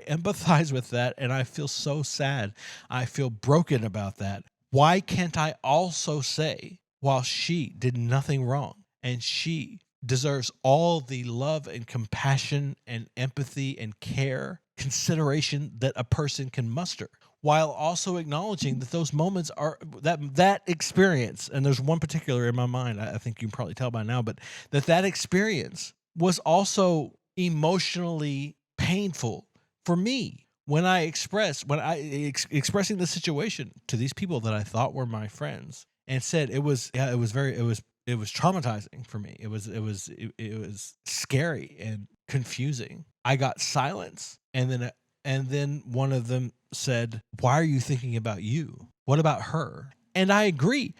empathize with that, and I feel so sad. I feel broken about that. Why can't I also say, while she did nothing wrong, and she deserves all the love and compassion and empathy and care, consideration that a person can muster, while also acknowledging that those moments are that experience, and there's one particular in my mind, I think you can probably tell by now, but that experience was also emotionally painful for me when I expressing the situation to these people that I thought were my friends, and said it was traumatizing for me. It was scary and confusing. I got silence, and then one of them said, "Why are you thinking about you? What about her?" And I agree.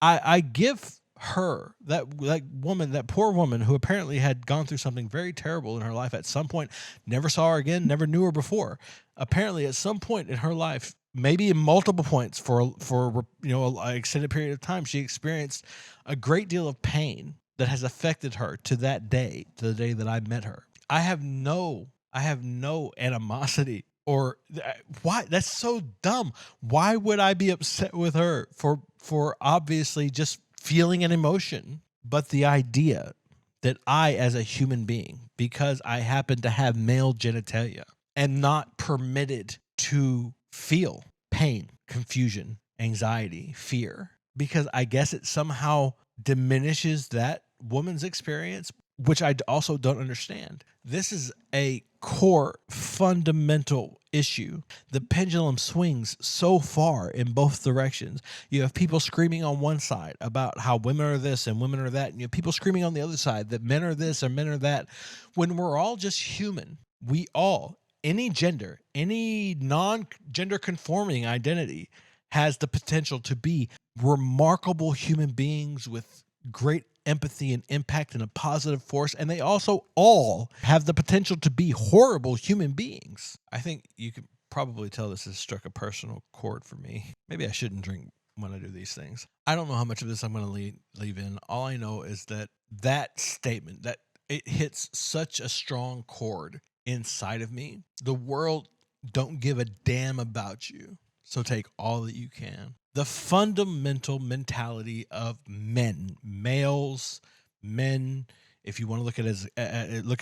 I give her, that woman, that poor woman who apparently had gone through something very terrible in her life at some point, never saw her again, never knew her before. Apparently at some point in her life, maybe in multiple points for an extended period of time, she experienced a great deal of pain that has affected her to the day that I met her. I have no animosity or why. That's so dumb. Why would I be upset with her for obviously just feeling an emotion? But the idea that I, as a human being, because I happen to have male genitalia, am not permitted to feel pain, confusion, anxiety, fear, because I guess it somehow diminishes that woman's experience, which I also don't understand. This is a core fundamental issue. The pendulum swings so far in both directions. You have people screaming on one side about how women are this and women are that, and you have people screaming on the other side that men are this or men are that, when we're all just human. We all, any gender, any non-gender conforming identity, has the potential to be remarkable human beings with great empathy and impact and a positive force, and they also all have the potential to be horrible human beings. I think you can probably tell this has struck a personal chord for me. Maybe I shouldn't drink when I do these things. I don't know how much of this I'm going to leave in. All I know is that statement, that it hits such a strong chord inside of me. The world don't give a damn about you, so take all that you can. The fundamental mentality of men, males, men, if you want to look at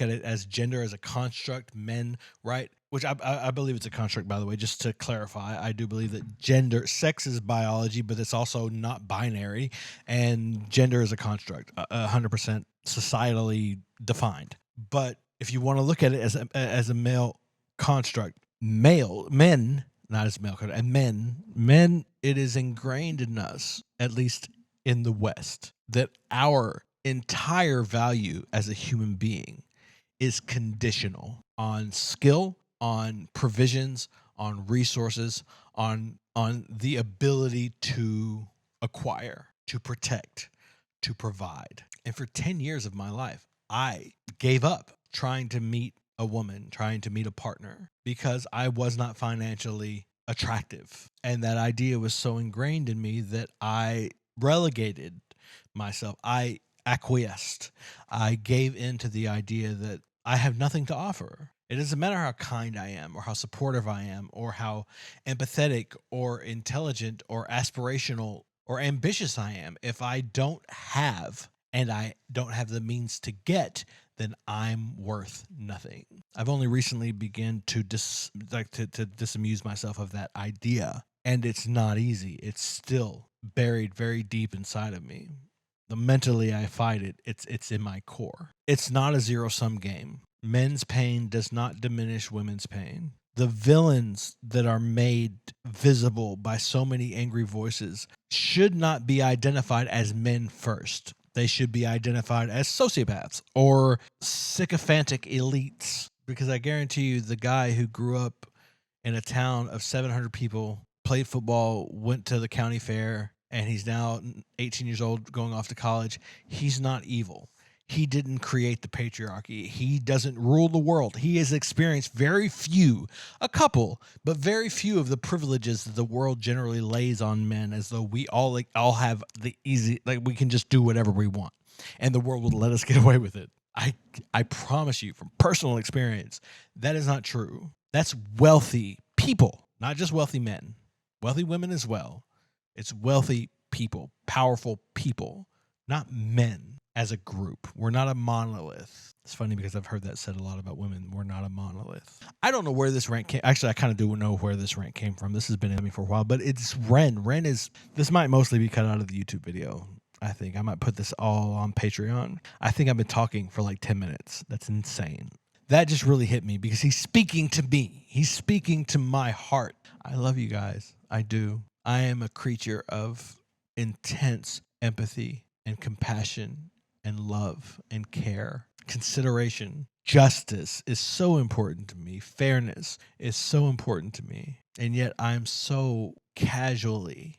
it as gender as a construct, men, right? Which I believe it's a construct, by the way, just to clarify. I do believe that sex is biology, but it's also not binary, and gender is a construct, 100% societally defined. But if you want to look at it as a male construct, men, not as male, and men, it is ingrained in us, at least in the West, that our entire value as a human being is conditional on skill, on provisions, on resources, on the ability to acquire, to protect, to provide. And for 10 years of my life, I gave up trying to meet a woman, trying to meet a partner, because I was not financially attractive. And that idea was so ingrained in me that I relegated myself. I acquiesced. I gave in to the idea that I have nothing to offer. It doesn't matter how kind I am or how supportive I am or how empathetic or intelligent or aspirational or ambitious I am. If I don't have, and I don't have the means to get, then I'm worth nothing. I've only recently begun to disamuse myself of that idea, and it's not easy. It's still buried very deep inside of me. The mentally I fight it. It's in my core. It's not a zero-sum game. Men's pain does not diminish women's pain. The villains that are made visible by so many angry voices should not be identified as men first. They should be identified as sociopaths or sycophantic elites. Because I guarantee you, the guy who grew up in a town of 700 people, played football, went to the county fair, and he's now 18 years old going off to college, he's not evil. He didn't create the patriarchy. He doesn't rule the world. He has experienced very few, a couple, but very few of the privileges that the world generally lays on men, as though we all have the easy, like we can just do whatever we want, and the world will let us get away with it. I promise you from personal experience, that is not true. That's wealthy people, not just wealthy men, wealthy women as well. It's wealthy people, powerful people, not men. As a group, we're not a monolith. It's funny because I've heard that said a lot about women. We're not a monolith. I don't know where this rant came. Actually, I kind of do know where this rant came from. This has been in me for a while, but it's Ren. Ren is, this might mostly be cut out of the YouTube video. I think I might put this all on Patreon. I think I've been talking for like 10 minutes. That's insane. That just really hit me because he's speaking to me. He's speaking to my heart. I love you guys. I do. I am a creature of intense empathy and compassion and love and care. Consideration. Justice is so important to me. Fairness is so important to me. And yet I'm so casually,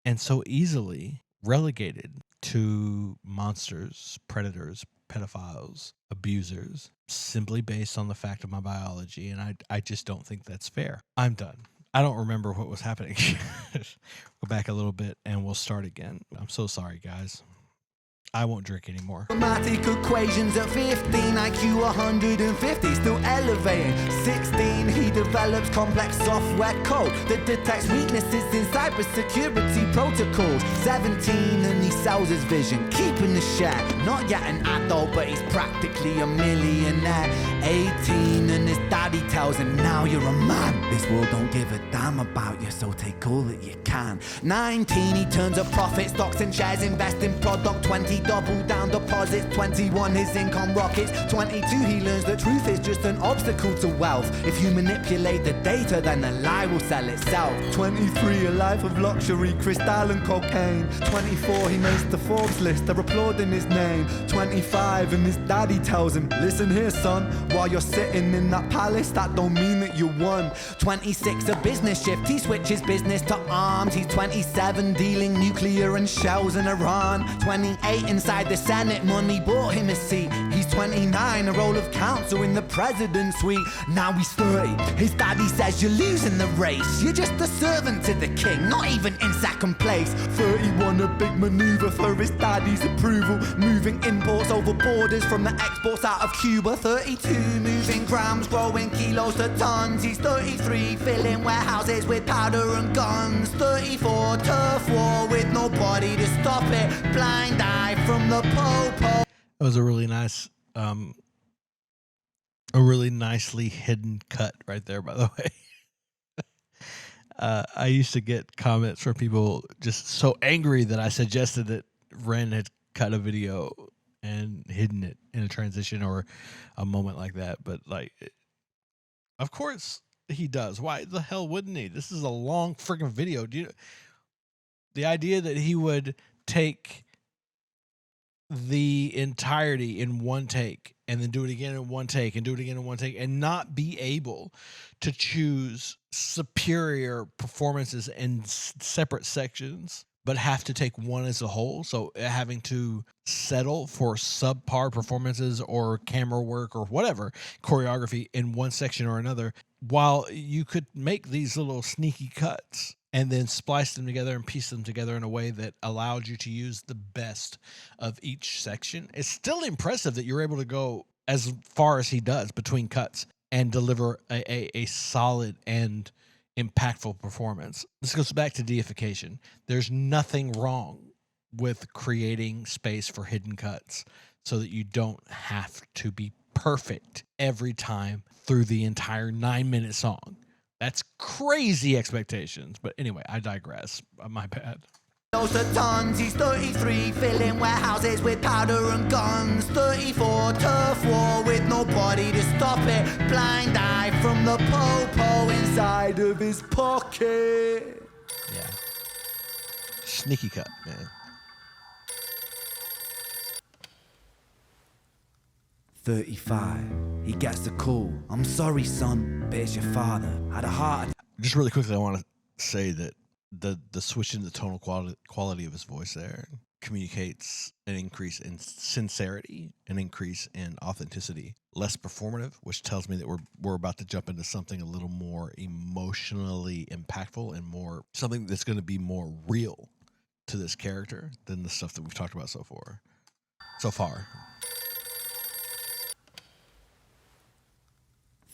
and so easily relegated to monsters, predators, pedophiles, abusers, simply based on the fact of my biology. And I just don't think that's fair. I'm done. I don't remember what was happening. Go back a little bit and we'll start again. I'm so sorry, guys. I won't drink anymore.
Mathematical equations at 15, IQ 150, still elevating. 16, he develops complex software code that detects weaknesses in cybersecurity protocols. 17, and he sells his vision, keeping the share. Not yet an adult, but he's practically a millionaire. 18, and his daddy tells him, now you're a man. This world don't give a damn about you, so take all that you can. 19, he turns a profit, stocks and shares, invest in product. 20, double down deposits. 21, his income rockets. 22, he learns that truth is just an obstacle to wealth. If you manipulate the data, then the lie will sell itself. 23, a life of luxury, crystal and cocaine. 24, he makes the Forbes list, they're applauding his name. 25, and his daddy tells him, listen here son, while you're sitting in that palace, that don't mean that you won. 26, a business shift, he switches business to arms. He's 27, dealing nuclear and shells in Iran. 28, inside the Senate, money bought him a seat. He's 29, a role of counsel in the president's suite. Now he's 30, his daddy says you're losing the race. You're just a servant to the king, not even in second place. 31, a big maneuver for his daddy's approval, moving imports over borders from the exports out of Cuba. 32, moving grams, growing kilos to tons. He's 33, filling warehouses with powder and guns. 34, turf war with nobody to stop it. Blind eye from the popo.
That was a really nice, a really nicely hidden cut right there, by the way. I used to get comments from people just so angry that I suggested that Ren had cut a video and hidden it in a transition or a moment like that. But like, of course he does. Why the hell wouldn't he? This is a long freaking video. The idea that he would take the entirety in one take and then do it again in one take and do it again in one take and not be able to choose superior performances in separate sections, but have to take one as a whole. So having to settle for subpar performances or camera work or whatever, choreography in one section or another, while you could make these little sneaky cuts and then splice them together and piece them together in a way that allowed you to use the best of each section. It's still impressive that you're able to go as far as he does between cuts and deliver a solid and impactful performance. This goes back to deification. There's nothing wrong with creating space for hidden cuts so that you don't have to be perfect every time through the entire 9-minute song. That's crazy expectations. But anyway, I digress. My bad.
Knows the tons, he's 33, filling warehouses with powder and guns. 34, turf war with nobody to stop it. Blind eye from the po-po inside of his pocket.
Yeah. Sneaky cut, man.
35, he gets the call. I'm sorry, son, but it's your father. Had a heart attack.
Just really quickly, I want to say that the switch in the tonal quality of his voice there communicates an increase in sincerity, an increase in authenticity, less performative, which tells me that we're about to jump into something a little more emotionally impactful and more something that's going to be more real to this character than the stuff that we've talked about so far.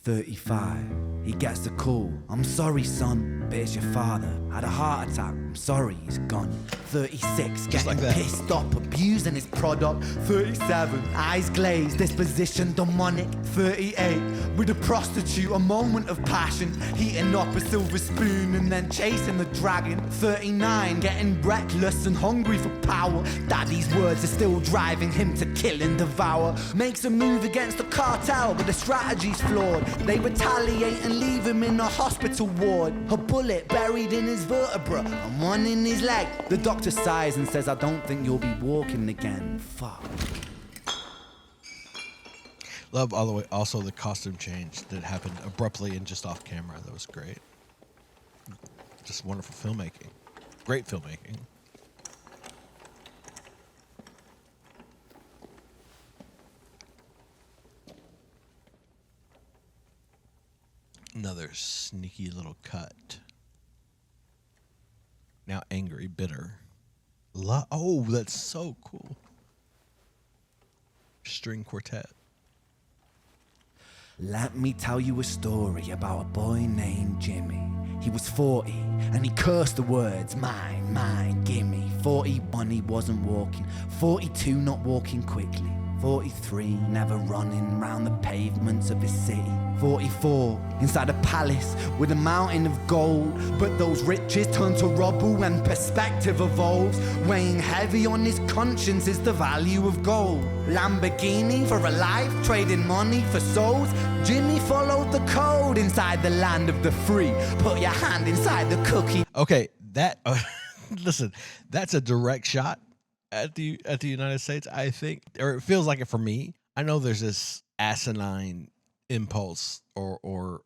35, he gets the call. I'm sorry, son, but it's your father. Had a heart attack. I'm sorry, he's gone. 36, getting
like that.
pissed off, abusing his product. 37, eyes glazed, disposition demonic. 38, with a prostitute, a moment of passion, heating up a silver spoon and then chasing the dragon. 39, getting reckless and hungry for power. Daddy's words are still driving him to kill and devour. Makes a move against the cartel, but the strategy's flawed. They retaliate and leave him in a hospital ward. A bullet buried in his vertebra and one in his leg. The doctor sighs and says, I don't think you'll be walking again. Fuck.
Love all the way. Also, the costume change that happened abruptly and just off camera. That was great. Just wonderful filmmaking. Great filmmaking. Another sneaky little cut. Now angry, bitter. Oh, that's so cool. String quartet.
Let me tell you a story about a boy named Jimmy. He was 40 and he cursed the words, mine, mine, gimme. 41 he wasn't walking, 42 not walking quickly. 43, never running round the pavements of his city. 44, inside a palace with a mountain of gold. But those riches turn to rubble when perspective evolves. Weighing heavy on his conscience is the value of gold. Lamborghini for a life, trading money for souls. Jimmy followed the code inside the land of the free. Put your hand inside the cookie.
Okay, that listen, that's a direct shot at the United States, I think, or it feels like it for me. I know there's this asinine impulse or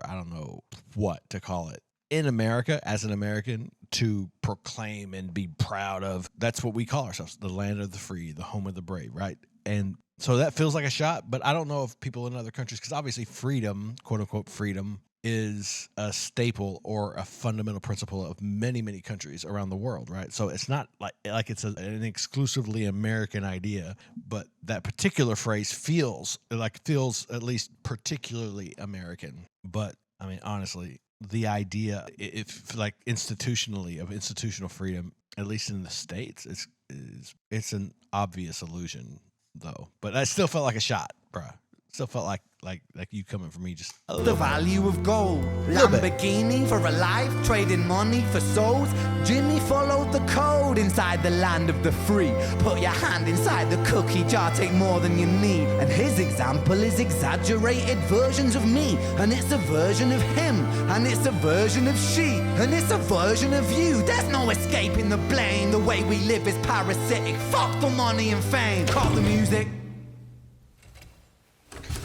I don't know what to call it in America as an American to proclaim and be proud of. That's what we call ourselves, the land of the free, the home of the brave, right? And so that feels like a shot, but I don't know if people in other countries, because obviously freedom, quote unquote freedom, is a staple or a fundamental principle of many, many countries around the world, right? So it's not like it's an exclusively American idea, but that particular phrase feels at least particularly American. But I mean, honestly, the idea, if like institutionally of institutional freedom, at least in the States, it's an obvious illusion though. But I still felt like a shot, bruh. Still felt like you coming for me just a little
The value of gold. Lamborghini for a life, trading money for souls. Jimmy followed the code inside the land of the free. Put your hand inside the cookie jar, take more than you need. And his example is exaggerated versions of me. And it's a version of him. And it's a version of she. And it's a version of you. There's no escaping the blame. The way we live is parasitic. Fuck the money and fame. Cut the music.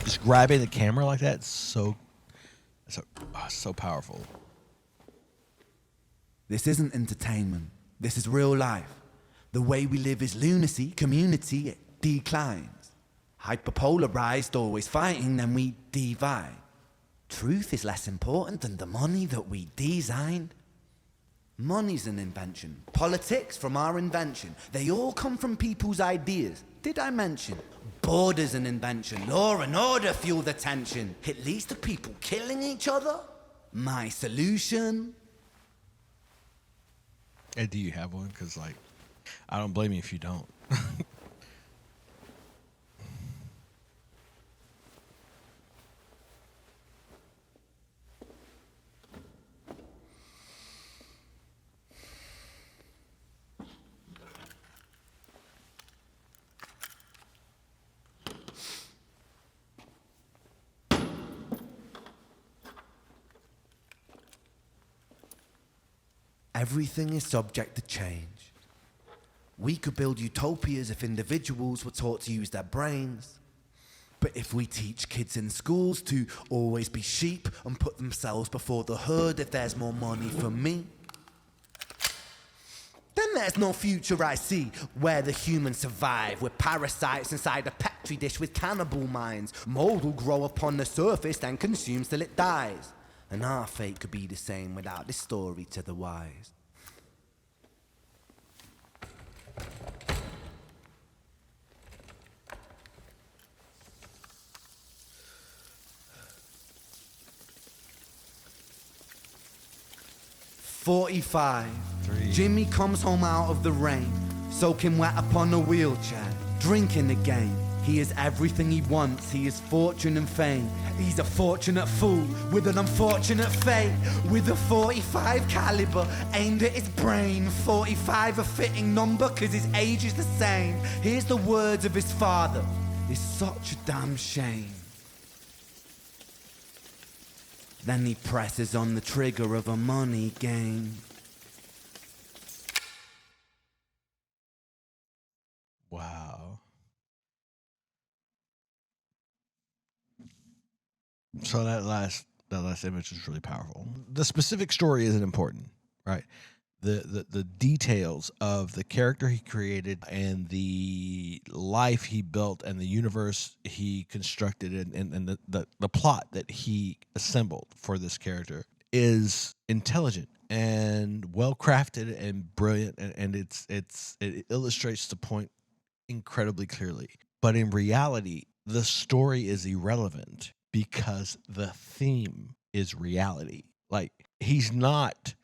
Just grabbing the camera like that, so powerful.
This isn't entertainment. This is real life. The way we live is lunacy, community, it declines. Hyperpolarized, always fighting, then we divide. Truth is less important than the money that we designed. Money's an invention. Politics from our invention. They all come from people's ideas. Did I mention? Border's an invention. Law and order fuel the tension. It leads to people killing each other. My solution?
Hey, do you have one? Because, like, I don't blame you if you don't.
Everything is subject to change. We could build utopias if individuals were taught to use their brains. But if we teach kids in schools to always be sheep and put themselves before the herd if there's more money for me, then there's no future I see where the humans survive with parasites inside a petri dish with cannibal minds. Mold will grow upon the surface then consumes till it dies. And our fate could be the same without this story to the wise. "45. Jimmy comes home out of the rain, soaking wet upon a wheelchair, drinking again. He is everything he wants, he is fortune and fame. He's a fortunate fool with an unfortunate fate. With a 45 caliber aimed at his brain. 45 a fitting number cause his age is the same. Here's the words of his father, it's such a damn shame. Then he presses on the trigger of a money game.
Wow. So that last image is really powerful. The specific story isn't important, right? The details of the character he created and the life he built and the universe he constructed and the plot that he assembled for this character is intelligent and well crafted and brilliant, and it illustrates the point incredibly clearly. But in reality, the story is irrelevant because the theme is reality. Like, he's not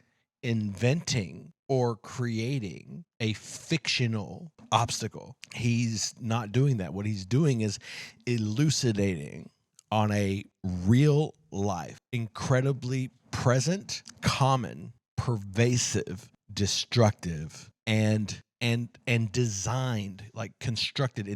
inventing or creating a fictional obstacle. He's not doing that. What he's doing is elucidating on a real life, incredibly present, common, pervasive, destructive, and designed, like constructed,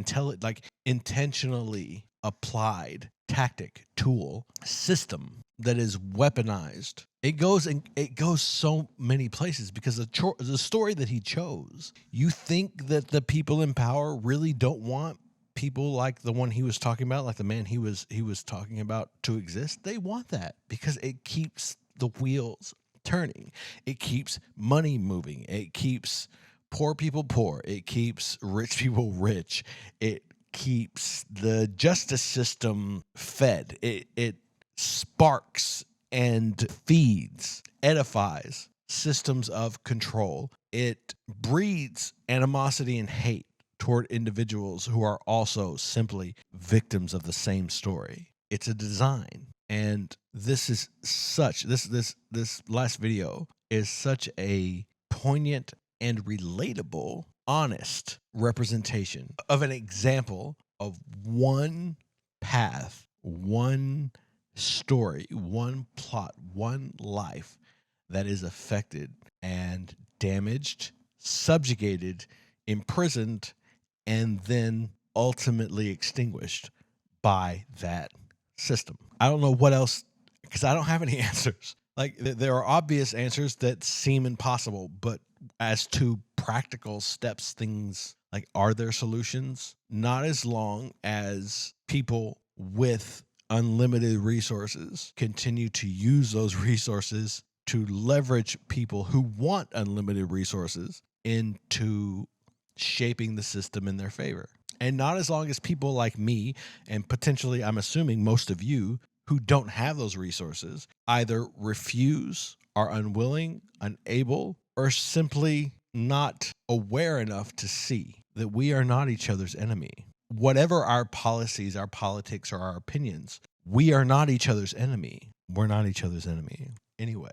intentionally applied tactic, tool, system that is weaponized. It goes so many places because the story that he chose. You think that the people in power really don't want people like the one he was talking about, like the man he was talking about, to exist? They want that because it keeps the wheels turning. It keeps money moving. It keeps poor people poor. It keeps rich people rich. It keeps the justice system fed. It sparks and feeds, edifies systems of control. It breeds animosity and hate toward individuals who are also simply victims of the same story. It's a design. And this last video is such a poignant and relatable, honest representation of an example of one path, one story, one plot, one life that is affected and damaged, subjugated, imprisoned, and then ultimately extinguished by that system. I don't know what else, because I don't have any answers. Like, there are obvious answers that seem impossible, but as to practical steps, things like, are there solutions? Not as long as people with unlimited resources continue to use those resources to leverage people who want unlimited resources into shaping the system in their favor. And not as long as people like me, and potentially, I'm assuming most of you who don't have those resources, either refuse, are unwilling, unable, or simply not aware enough to see that we are not each other's enemy. Whatever our policies, our politics, or our opinions, we are not each other's enemy. We're not each other's enemy. Anyway,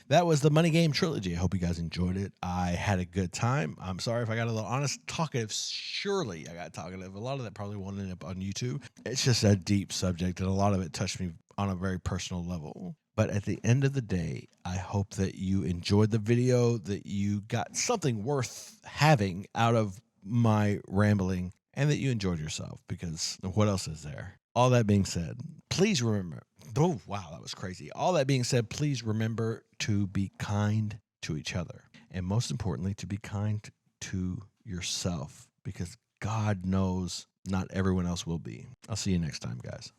that was the Money Game Trilogy. I hope you guys enjoyed it. I had a good time. I'm sorry if I got a little honest, talkative. Surely I got talkative. A lot of that probably won't end up on YouTube. It's just a deep subject, and a lot of it touched me on a very personal level. But at the end of the day, I hope that you enjoyed the video, that you got something worth having out of my rambling, and that you enjoyed yourself, because what else is there? All that being said, please remember, oh, wow, that was crazy. All that being said, please remember to be kind to each other. And most importantly, to be kind to yourself, because God knows not everyone else will be. I'll see you next time, guys.